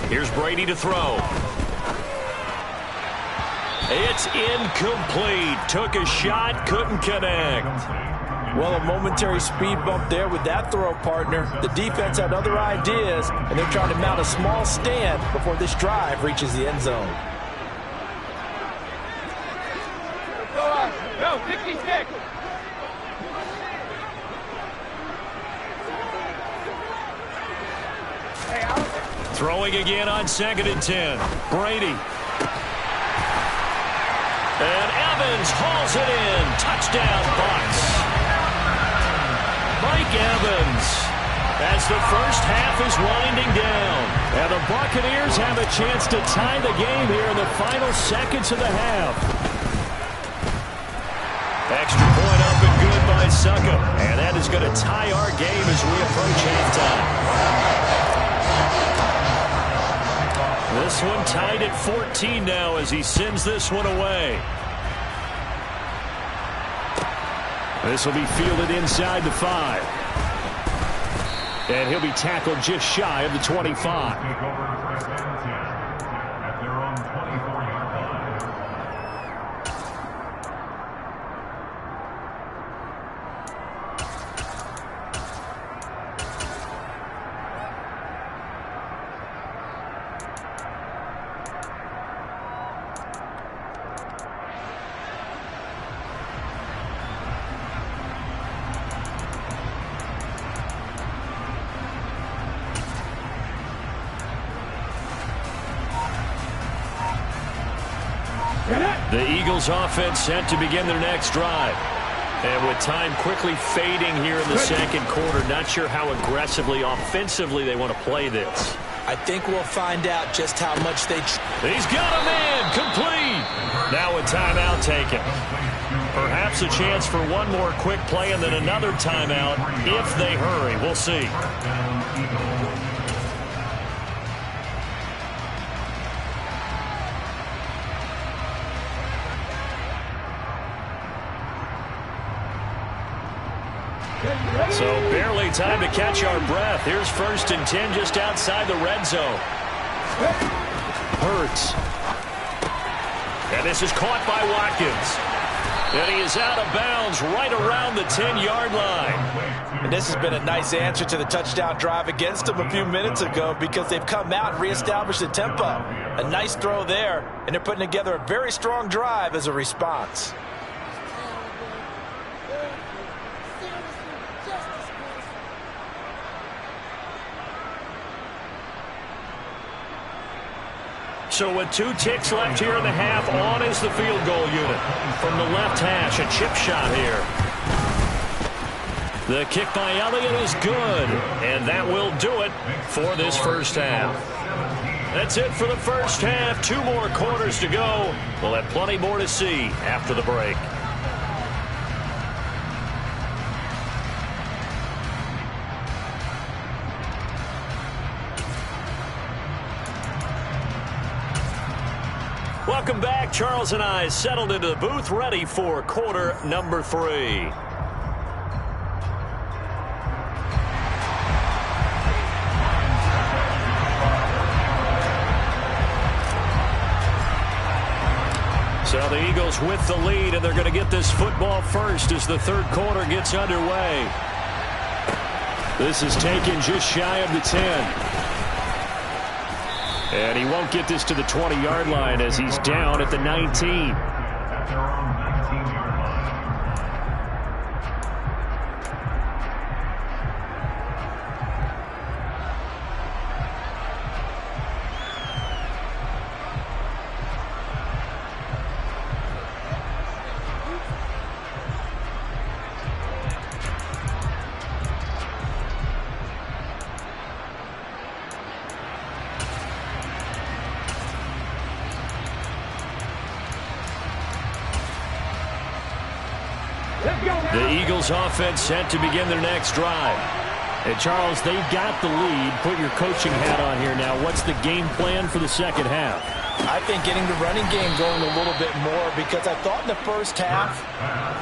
Here's Brady to throw. It's incomplete. Took a shot, couldn't connect. Well, a momentary speed bump there with that throw, partner. The defense had other ideas, and they're trying to mount a small stand before this drive reaches the end zone. Go, 66. Throwing again on 2nd and 10. Brady. And Evans hauls it in. Touchdown, Bucs. Mike Evans, as the first half is winding down. And the Buccaneers have a chance to tie the game here in the final seconds of the half. Extra point up and good by Phyzeque. And that is going to tie our game as we approach halftime. This one tied at 14 now as he sends this one away. This will be fielded inside the 5. And he'll be tackled just shy of the 25. The Eagles offense set to begin their next drive. And with time quickly fading here in the second quarter, not sure how aggressively, offensively they want to play this. I think we'll find out just how much they... He's got a man, complete. Now a timeout taken. Perhaps a chance for one more quick play and then another timeout if they hurry. We'll see. So barely time to catch our breath. Here's 1st and 10 just outside the red zone. Hurts. And this is caught by Watkins. And he is out of bounds right around the 10-yard line. And this has been a nice answer to the touchdown drive against them a few minutes ago because they've come out and reestablished the tempo. A nice throw there, and they're putting together a very strong drive as a response. So with 2 ticks left here in the half, on is the field goal unit. From the left hash, a chip shot here. The kick by Elliott is good, and that will do it for this first half. That's it for the first half. 2 more quarters to go. We'll have plenty more to see after the break. Welcome back. Charles and I settled into the booth, ready for quarter number 3. So the Eagles with the lead, and they're going to get this football first as the third quarter gets underway. This is taken just shy of the 10. And he won't get this to the 20-yard line as he's down at the 19. The Eagles offense set to begin their next drive. And Charles, they've got the lead. Put your coaching hat on here now. What's the game plan for the second half? I think getting the running game going a little bit more, because I thought in the first half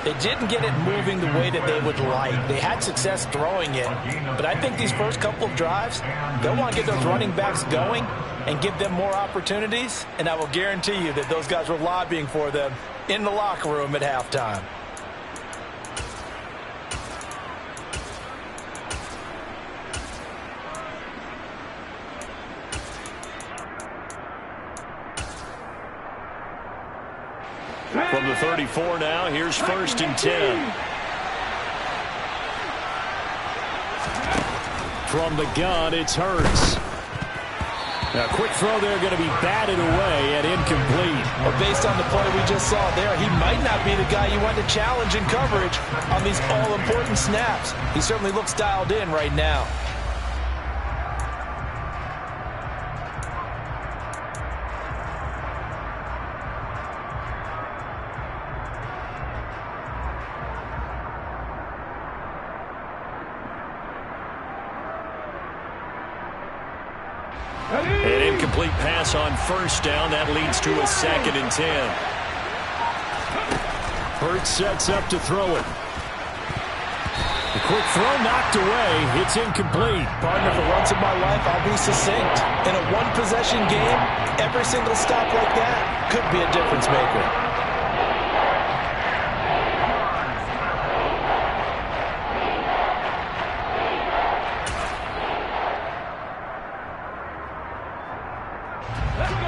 they didn't get it moving the way that they would like. They had success throwing it, but I think these first couple of drives, they'll want to get those running backs going and give them more opportunities, and I will guarantee you that those guys were lobbying for them in the locker room at halftime. From the 34 now, here's 1st and 10. From the gun, it's Hurts. Now, quick throw there, going to be batted away and incomplete. Well, based on the play we just saw there, he might not be the guy you want to challenge in coverage on these all-important snaps. He certainly looks dialed in right now. An incomplete pass on 1st down. That leads to a 2nd and 10. Hurts sets up to throw it. The quick throw knocked away. It's incomplete. Partner, for once in my life, I'll be succinct. In a one-possession game, every single stop like that could be a difference maker.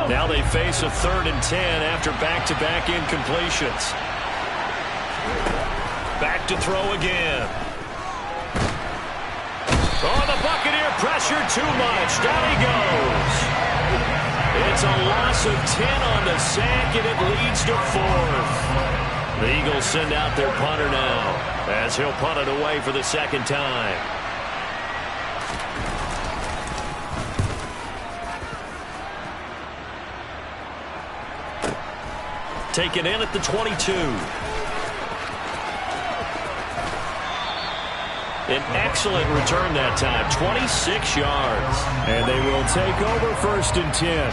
Now they face a 3rd and 10 after back-to-back incompletions. Back to throw again. Oh, the Buccaneer pressure too much. Down he goes. It's a loss of 10 on the sack, and it leads to 4th. The Eagles send out their punter now as he'll punt it away for the 2nd time. Taken in at the 22. An excellent return that time, 26 yards. And they will take over 1st and 10.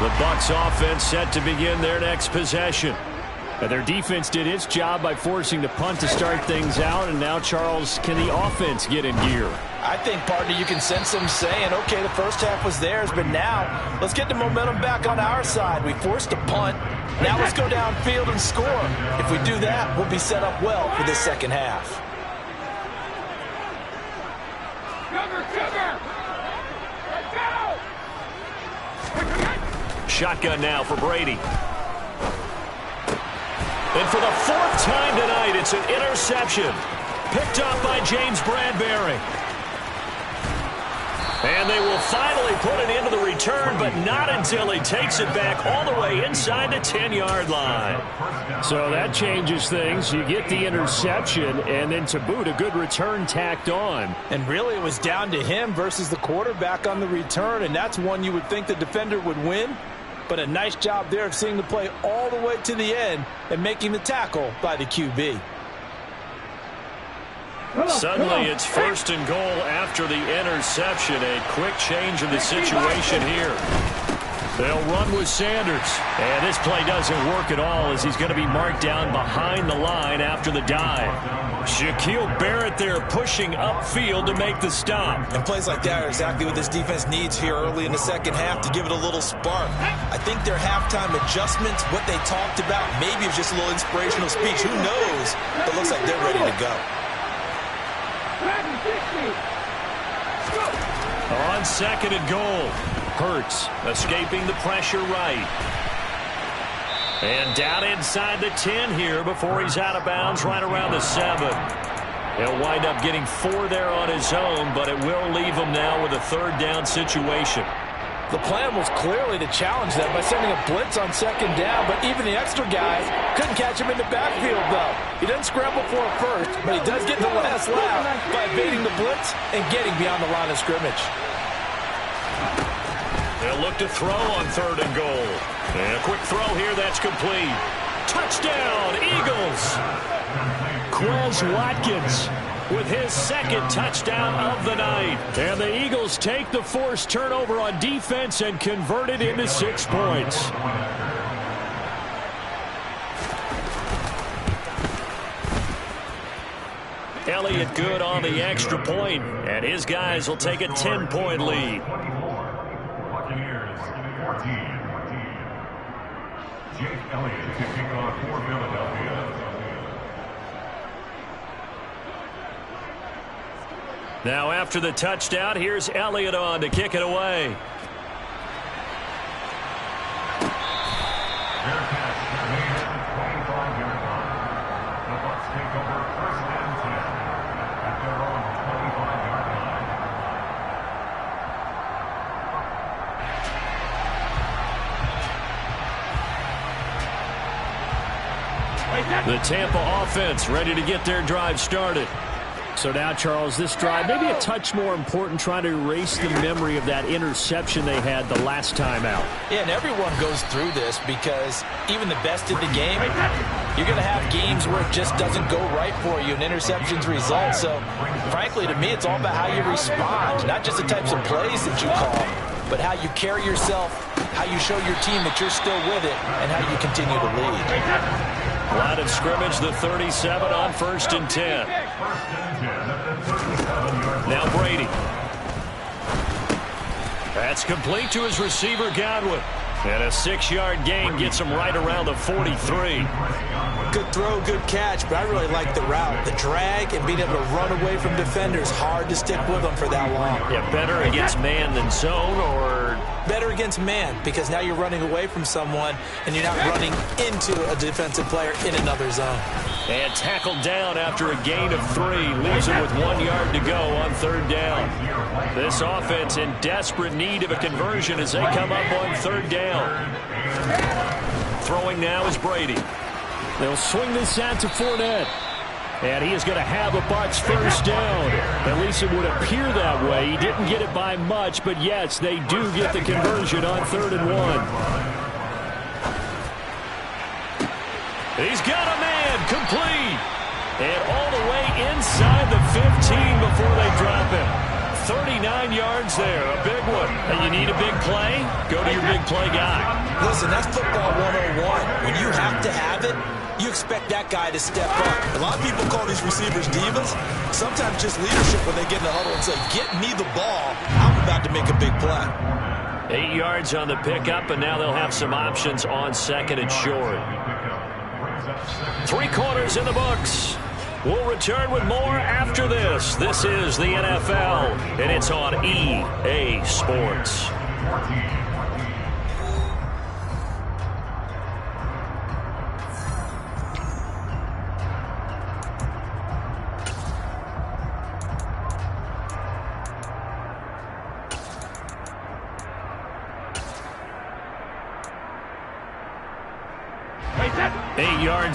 The Bucs offense set to begin their next possession. And their defense did its job by forcing the punt to start things out. And now, Charles, can the offense get in gear? I think, partner, you can sense them saying, okay, the first half was theirs, but now let's get the momentum back on our side. We forced a punt. Now let's go downfield and score. If we do that, we'll be set up well for this 2nd half. Shotgun now for Brady. And for the 4th time tonight, it's an interception. Picked up by James Bradbury. And they will finally put it into the return, but not until he takes it back all the way inside the 10-yard line. So that changes things. You get the interception, and then to boot, a good return tacked on. And really, it was down to him versus the quarterback on the return, and that's one you would think the defender would win. But a nice job there of seeing the play all the way to the end and making the tackle by the QB. Suddenly it's 1st and goal after the interception. A quick change of the situation here. They'll run with Sanders. And this play doesn't work at all as he's going to be marked down behind the line after the dive. Shaquille Barrett there pushing upfield to make the stop. And plays like that are exactly what this defense needs here early in the 2nd half to give it a little spark. I think their halftime adjustments, what they talked about, maybe it was just a little inspirational speech. Who knows? But it looks like they're ready to go. On 2nd and goal. Hurts escaping the pressure right. And down inside the 10 here before he's out of bounds right around the 7. He'll wind up getting 4 there on his own, but it will leave him now with a 3rd down situation. The plan was clearly to challenge them by sending a blitz on 2nd down, but even the extra guys couldn't catch him in the backfield, though. He doesn't scramble for it first, but he does get the last laugh by evading the blitz and getting beyond the line of scrimmage. They'll look to throw on 3rd and goal. And a quick throw here that's complete. Touchdown, Eagles! Quez Watkins with his second touchdown of the night. And the Eagles take the forced turnover on defense and convert it into 6 points. Elliott good on the extra point, and his guys will take a 10-point lead. Jake Elliott to kick off for Philadelphia. Now after the touchdown, here's Elliott on to kick it away. Their catch made at the 25-yard line. The Bucs take over 1st and 10 at their own 25-yard line. The Tampa offense ready to get their drive started. So now, Charles, this drive maybe a touch more important, trying to erase the memory of that interception they had the last time out. Yeah, and everyone goes through this because even the best in the game, you're going to have games where it just doesn't go right for you and interceptions result. So, frankly, to me, it's all about how you respond, not just the types of plays that you call, but how you carry yourself, how you show your team that you're still with it, and how you continue to lead. Line of scrimmage, the 37 on 1st and 10. Now Brady. That's complete to his receiver, Godwin. And a 6-yard gain gets him right around the 43. Good throw, good catch, but I really like the route. The drag and being able to run away from defenders, hard to stick with them for that long. Yeah, better against man than zone, or better against man, because now you're running away from someone and you're not running into a defensive player in another zone. And tackled down after a gain of 3. Leaves him with 1 yard to go on 3rd down. This offense in desperate need of a conversion as they come up on 3rd down. Throwing now is Brady. They'll swing this out to Fournette. And he is going to have a Bucs 1st down. At least it would appear that way. He didn't get it by much, but yes, they do get the conversion on 3rd and 1. He's got a man, complete. And all the way inside the 15 before they drop him. 39 yards there, a big one. And you need a big play? Go to your big play guy. Listen, that's football 101. When you have to have it, you expect that guy to step up. A lot of people call these receivers divas. Sometimes just leadership when they get in the huddle and say, get me the ball. I'm about to make a big play. 8 yards on the pickup, and now they'll have some options on 2nd and short. 3 quarters in the books. We'll return with more after this. This is the NFL, and it's on EA Sports.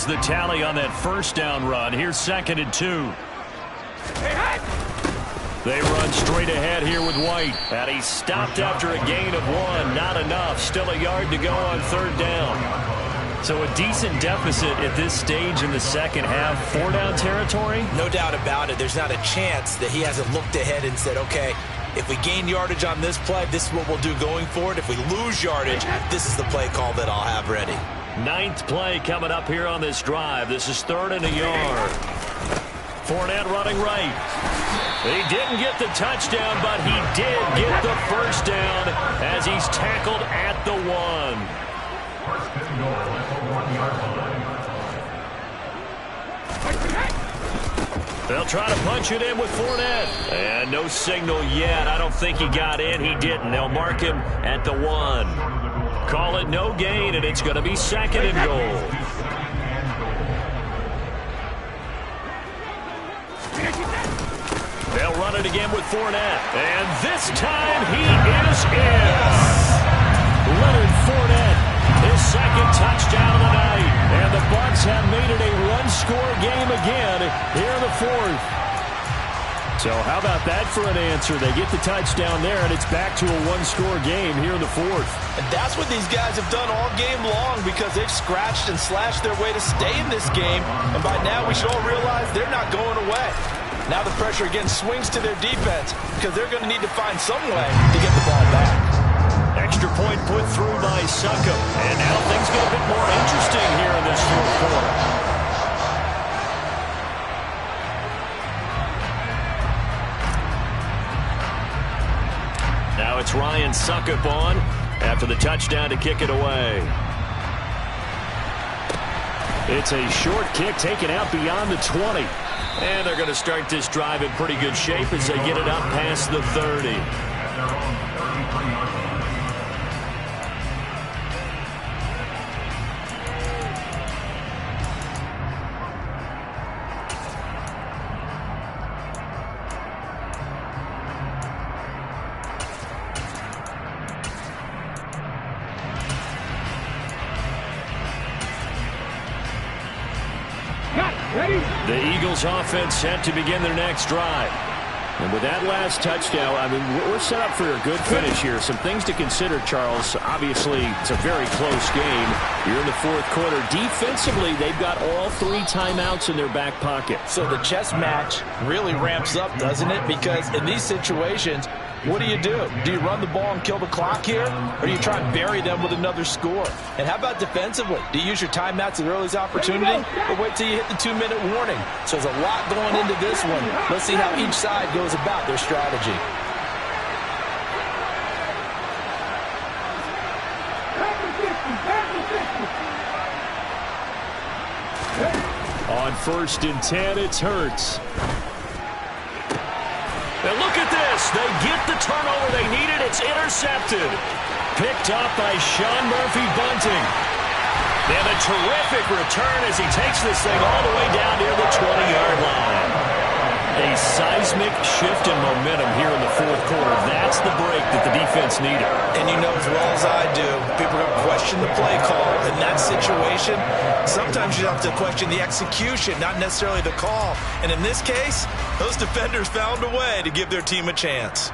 The tally on that 1st down run. Here's 2nd and 2. They run straight ahead here with White. And he stopped after a gain of 1. Not enough. Still a yard to go on 3rd down. So a decent deficit at this stage in the 2nd half. 4-down territory? No doubt about it. There's not a chance that he hasn't looked ahead and said, okay, if we gain yardage on this play, this is what we'll do going forward. If we lose yardage, this is the play call that I'll have ready. 9th play coming up here on this drive. This is 3rd and a yard. Fournette running right. He didn't get the touchdown, but he did get the 1st down as he's tackled at the 1. 1st and goal at the 1-yard line. They'll try to punch it in with Fournette. And no signal yet. I don't think he got in. He didn't. They'll mark him at the 1. Call it no gain, and it's going to be 2nd and goal. They'll run it again with Fournette. And this time he is in. Leonard Fournette, his 2nd touchdown of the night. And the Bucs have made it a one-score game again here in the 4th. So how about that for an answer? They get the touchdown there, and it's back to a one-score game here in the 4th. And that's what these guys have done all game long because they've scratched and slashed their way to stay in this game. And by now we should all realize they're not going away. Now the pressure again swings to their defense because they're going to need to find some way to get the ball back. Extra point put through by Phyzeque. And now things get a bit more interesting here in this fourth quarter. Now it's Ryan Succop on after the touchdown to kick it away. It's a short kick taken out beyond the 20. And they're going to start this drive in pretty good shape as they get it up past the 30. At their own 33-yard line. The Eagles offense set to begin their next drive. And with that last touchdown, I mean, we're set up for a good finish here. Some things to consider, Charles. Obviously, it's a very close game. You're in the fourth quarter. Defensively, they've got all 3 timeouts in their back pocket. So the chess match really ramps up, doesn't it? Because in these situations, what do? Do you run the ball and kill the clock here? Or do you try and bury them with another score? And how about defensively? Do you use your timeouts at earliest opportunity? Or wait till you hit the 2-minute warning? So there's a lot going into this one. Let's see how each side goes about their strategy. On 1st and 10, it's Hurts. And look at this. They get the turnover they needed. It's intercepted. Picked up by Sean Murphy-Bunting. And a terrific return as he takes this thing all the way down near the 20-yard line. A seismic shift in momentum here in the fourth quarter. That's the break that the defense needed. And you know as well as I do, people are going to question the play call. In that situation, sometimes you have to question the execution, not necessarily the call. And in this case, those defenders found a way to give their team a chance.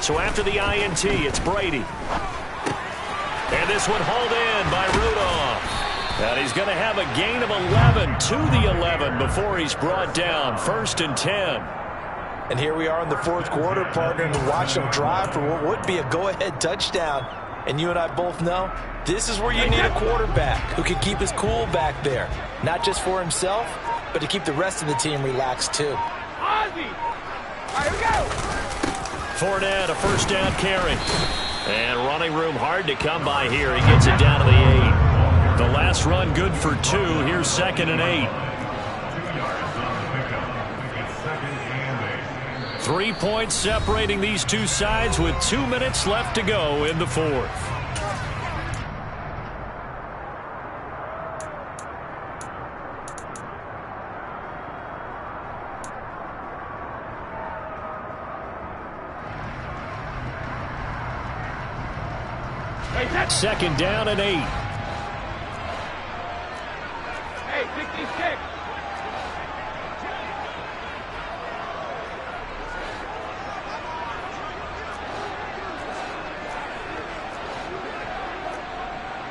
So after the INT, it's Brady. And this one hauled in by Rudolph. And he's going to have a gain of 11 to the 11 before he's brought down. 1st and 10. And here we are in the fourth quarter, partner, and watch them drive for what would be a go-ahead touchdown. And you and I both know this is where you need a quarterback who can keep his cool back there. Not just for himself, but to keep the rest of the team relaxed too. Ozzy! All right, here we go! Fournette, a 1st down carry. And running room hard to come by here. He gets it down to the 8. The last run good for 2. Here's 2nd and 8. 2 yards on the pickup. It's 2nd and 8. 3 points separating these two sides with 2 minutes left to go in the fourth. Second down and 8. Hey, 66.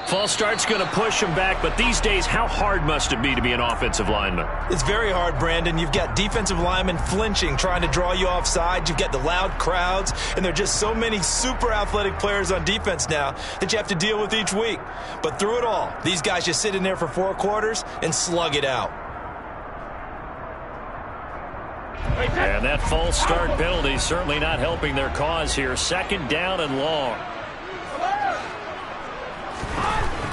False start's going to push him back, but these days, how hard must it be to be an offensive lineman? It's very hard, Brandon. You've got defensive linemen flinching, trying to draw you offside. You've got the loud crowds, and there are just so many super athletic players on defense now that you have to deal with each week. But through it all, these guys just sit in there for 4 quarters and slug it out. And that false start penalty certainly not helping their cause here. 2nd down and long.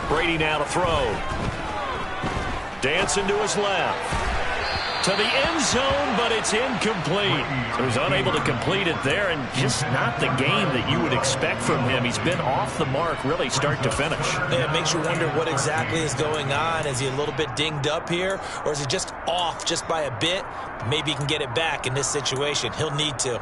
Brady now to throw. Dancing to his left. To the end zone, but it's incomplete. So he's unable to complete it there, and just not the game that you would expect from him. He's been off the mark really start to finish. Yeah, it makes you wonder what exactly is going on. Is he a little bit dinged up here, or is he just off just by a bit? Maybe he can get it back in this situation. He'll need to.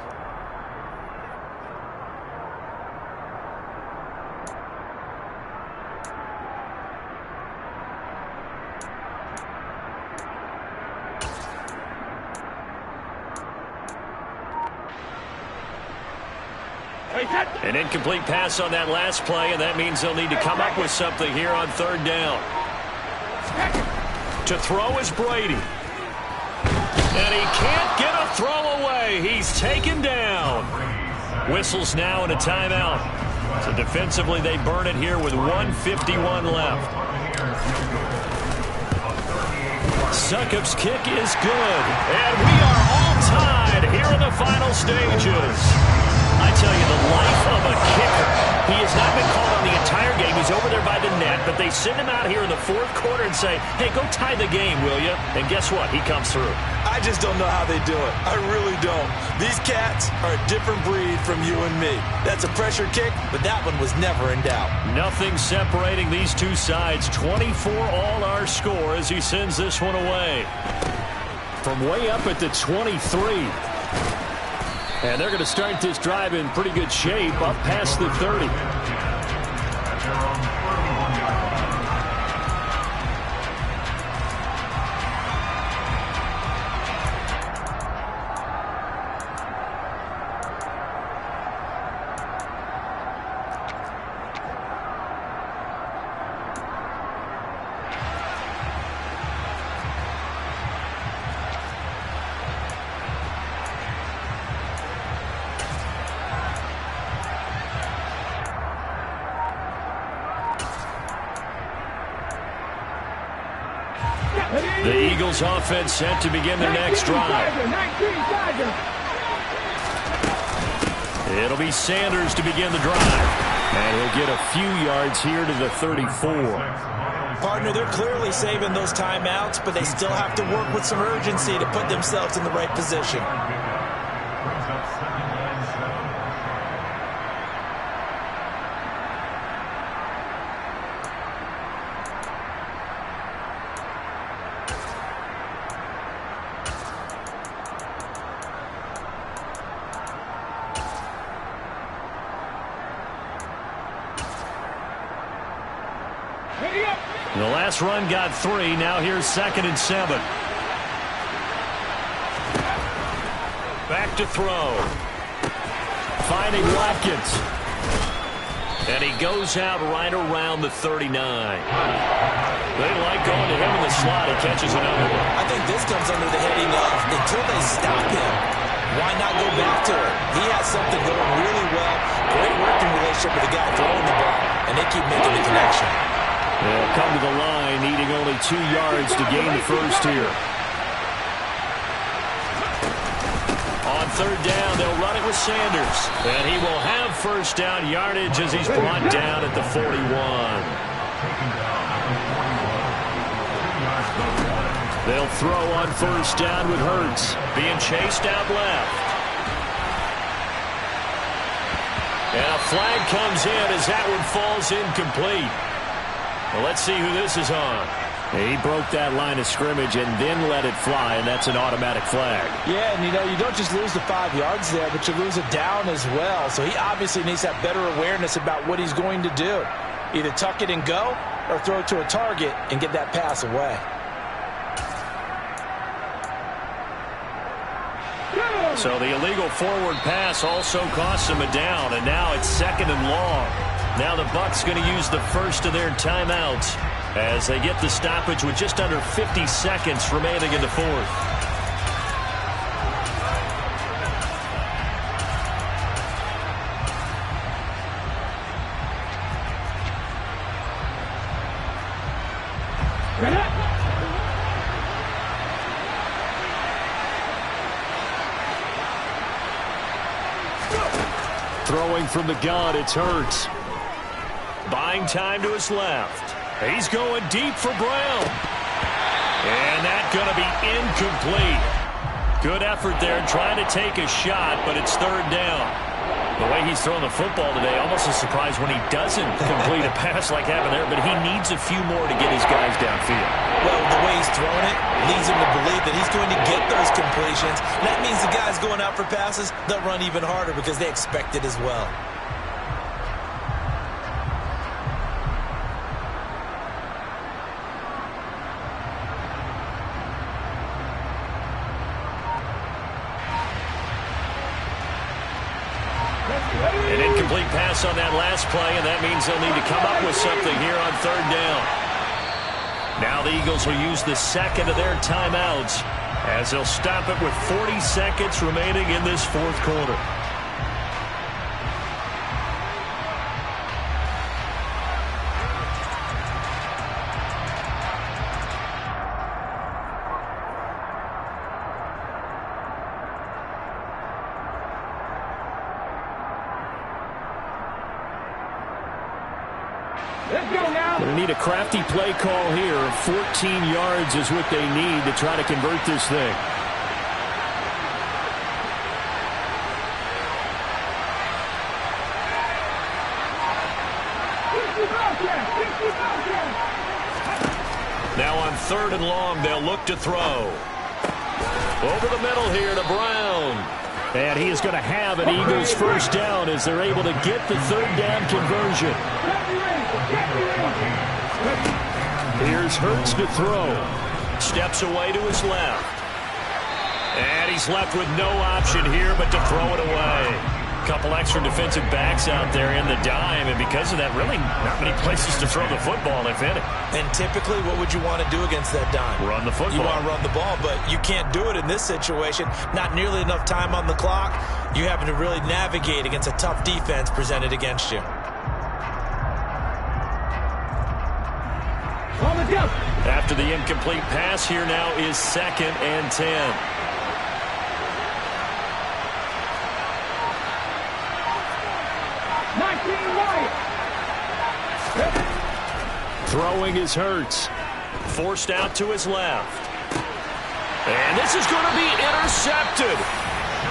An incomplete pass on that last play, and that means they'll need to come up with something here on third down. To throw is Brady. And he can't get a throw away. He's taken down. Whistles now and a timeout. So defensively, they burn it here with 1:51 left. Succop's kick is good. And we are all tied here in the final stages. I tell you, the life of a kicker. He has not been called on the entire game. He's over there by the net, but they send him out here in the fourth quarter and say, hey, go tie the game, will you? And guess what? He comes through. I just don't know how they do it. I really don't. These cats are a different breed from you and me. That's a pressure kick, but that one was never in doubt. Nothing separating these two sides. 24 all our score as he sends this one away. From way up at the 23. And they're going to start this drive in pretty good shape up past the 30. The Eagles offense set to begin their next drive. It'll be Sanders to begin the drive. And he'll get a few yards here to the 34. Partner, they're clearly saving those timeouts, but they still have to work with some urgency to put themselves in the right position. Brings up second and 7. The last run got 3. Now here's 2nd and 7. Back to throw. Finding Watkins. And he goes out right around the 39. They like going to him in the slot. He catches another one. I think this comes under the heading of until they stop him, why not go back to it? He has something going really well. Great working relationship with the guy throwing the ball, and they keep making the connection. They'll come to the line, needing only 2 yards to gain the first here. On third down, they'll run it with Sanders. And he will have first down yardage as he's brought down at the 41. They'll throw on first down with Hurts. Being chased out left. And a flag comes in as that one falls incomplete. Well, let's see who this is on. He broke that line of scrimmage and then let it fly, and that's an automatic flag. Yeah, and you don't just lose the 5 yards there, but you lose it down as well. So he obviously needs that better awareness about what he's going to do. Either tuck it and go or throw it to a target and get that pass away. So the illegal forward pass also costs him a down, and now it's 2nd and long. Now the Bucs going to use the first of their timeouts as they get the stoppage with just under 50 seconds remaining in the fourth. Throwing from the gun, it's Hurts. Buying time to his left. He's going deep for Brown. And that's going to be incomplete. Good effort there trying to take a shot, but it's third down. The way he's throwing the football today, almost a surprise when he doesn't complete a pass like happened there, but he needs a few more to get his guys downfield. Well, the way he's throwing it leads him to believe that he's going to get those completions. That means the guys going out for passes, they'll run even harder because they expect it as well. An pass on that last play, and that means they'll need to come up with something here on third down. Now the Eagles will use the second of their timeouts as they'll stop it with 40 seconds remaining in this fourth quarter. Going to need a crafty play call here. 14 yards is what they need to try to convert this thing. Now on third and long, they'll look to throw. Over the middle here to Brown. And he is going to have an Eagles first down as they're able to get the third down conversion. Here's Hurts to throw. Steps away to his left. And he's left with no option here but to throw it away. Couple extra defensive backs out there in the dime, and because of that, really not many places to throw the football, if any. And typically, what would you want to do against that dime? Run the football. You want to run the ball, but you can't do it in this situation. Not nearly enough time on the clock. You having to really navigate against a tough defense presented against you. After the incomplete pass, here now is 2nd and 10. Throwing is Hurts. Forced out to his left. And this is going to be intercepted.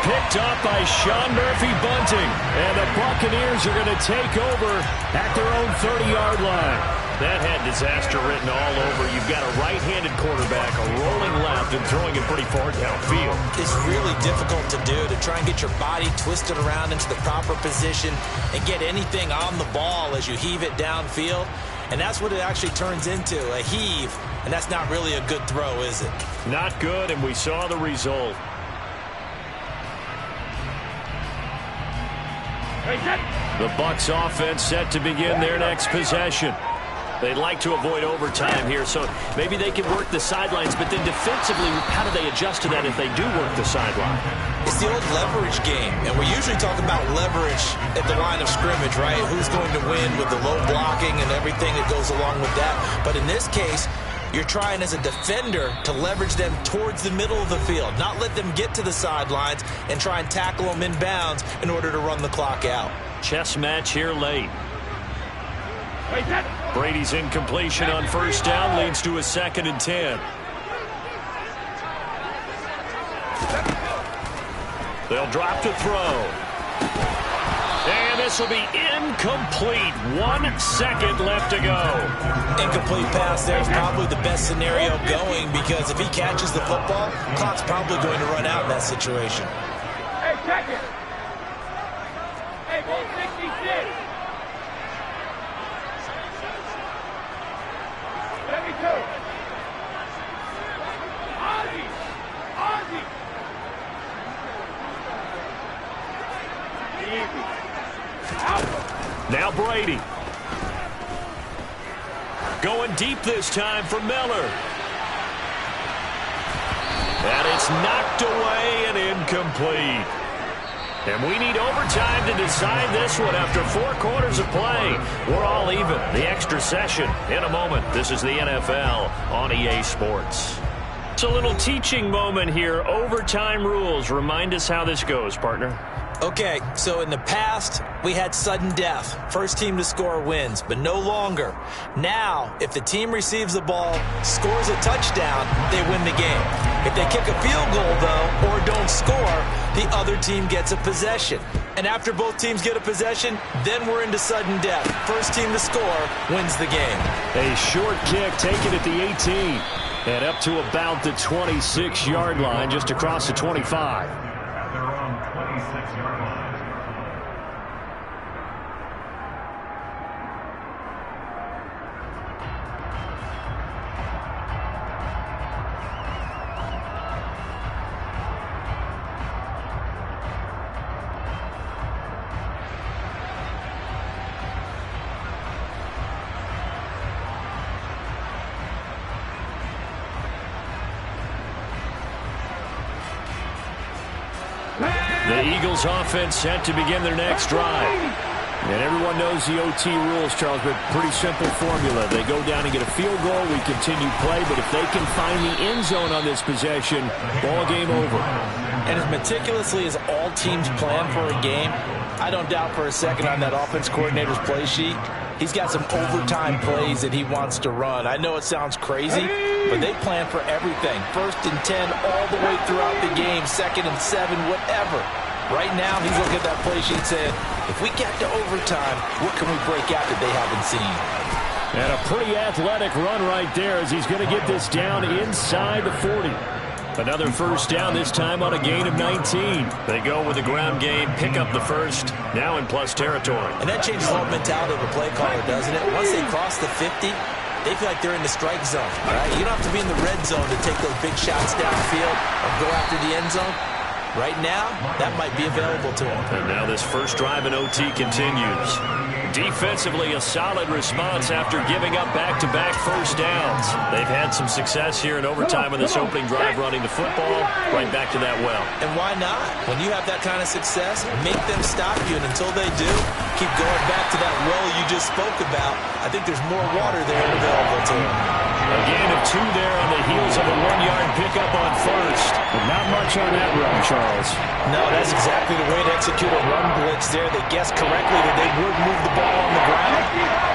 Picked up by Sean Murphy-Bunting. And the Buccaneers are going to take over at their own 30-yard line. That had disaster written all over. You've got a right-handed quarterback, a rolling left, and throwing it pretty far downfield. It's really difficult to do, to try and get your body twisted around into the proper position and get anything on the ball as you heave it downfield. And that's what it actually turns into, a heave. And that's not really a good throw, is it? Not good, and we saw the result. The Bucs offense set to begin their next possession. They'd like to avoid overtime here, so maybe they can work the sidelines, but then defensively, how do they adjust to that if they do work the sideline? It's the old leverage game, and we're usually talking about leverage at the line of scrimmage, right? Who's going to win with the low blocking and everything that goes along with that. But in this case, you're trying as a defender to leverage them towards the middle of the field, not let them get to the sidelines and try and tackle them in bounds in order to run the clock out. Chess match here late. Brady's incompletion on first down leads to a 2nd and 10. They'll drop to throw. And this will be incomplete. 1 second left to go. Incomplete pass there is probably the best scenario going, because if he catches the football, clock's probably going to run out in that situation. Hey, check it. Hey, ball 66. Let me go. Ozzy. Ozzy. Easy. Out. Now Brady. Going deep this time for Miller. And it's knocked away and incomplete. And we need overtime to decide this one after 4 quarters of play. We're all even. The extra session in a moment. This is the NFL on EA Sports. It's a little teaching moment here. Overtime rules. Remind us how this goes, partner. Okay, so in the past, we had sudden death. First team to score wins, but no longer. Now, if the team receives the ball, scores a touchdown, they win the game. If they kick a field goal, though, or don't score, the other team gets a possession. And after both teams get a possession, then we're into sudden death. First team to score wins the game. A short kick taken at the 18. And up to about the 26-yard line, just across the 25. At their own 26-yard line. The Eagles offense set to begin their next drive. And everyone knows the OT rules, Charles, but pretty simple formula. They go down and get a field goal, we continue play, but if they can find the end zone on this possession, ball game over. And as meticulously as all teams plan for a game, I don't doubt for a second on that offense coordinator's play sheet, he's got some overtime plays that he wants to run. I know it sounds crazy, but they plan for everything. 1st and 10 all the way throughout the game, 2nd and 7, whatever. Right now, he's looking at that play sheet saying, if we get to overtime, what can we break out that they haven't seen? And a pretty athletic run right there as he's going to get this down inside the 40. Another first down, this time on a gain of 19. They go with the ground game, pick up the first, now in plus territory. And that changes the whole mentality of the play caller, doesn't it? Once they cross the 50, they feel like they're in the strike zone. Right? You don't have to be in the red zone to take those big shots downfield or go after the end zone. Right now, that might be available to them. And now this first drive in OT continues. Defensively, a solid response after giving up back-to-back first downs. They've had some success here in overtime in this opening drive running the football. Right back to that well. And why not? When you have that kind of success, make them stop you. And until they do, keep going back to that well you just spoke about. I think there's more water there available to them. A gain of 2 there on the heels of a 1-yard pickup on first. But not much on that run, Charles. No, that's exactly the way to execute a run blitz there. They guessed correctly that they would move the ball on the ground,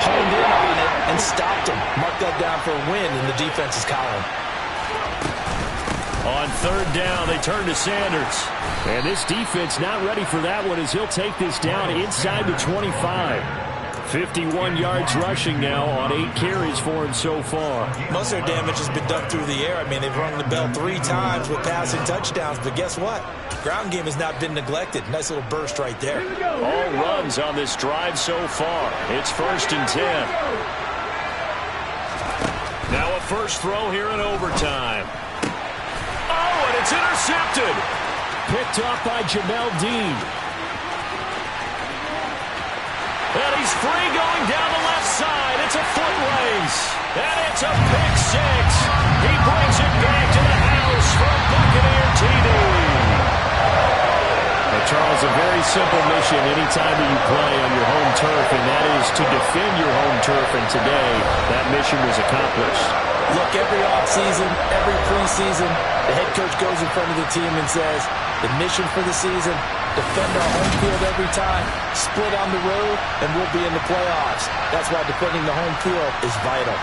honed in on it, and stopped them. Mark that down for a win in the defense's column. On 3rd down, they turn to Sanders. And this defense not ready for that one as he'll take this down inside the 25. 51 yards rushing now on 8 carries for him so far. Most of their damage has been done through the air. I mean, they've rung the bell 3 times with passing touchdowns, but guess what? Ground game has not been neglected. Nice little burst right there. All runs on this drive so far. It's 1st and 10. Now a first throw here in overtime. Oh, and it's intercepted. Picked off by Jamel Dean. And he's free going down the left side. It's a foot race. And it's a pick 6. He brings it back to the house for Buccaneer TD. Well, Charles, a very simple mission anytime that you play on your home turf, and that is to defend your home turf. And today, that mission was accomplished. Look, every offseason, every preseason, the head coach goes in front of the team and says, the mission for the season, defend our home field every time, split on the road, and we'll be in the playoffs. That's why defending the home field is vital.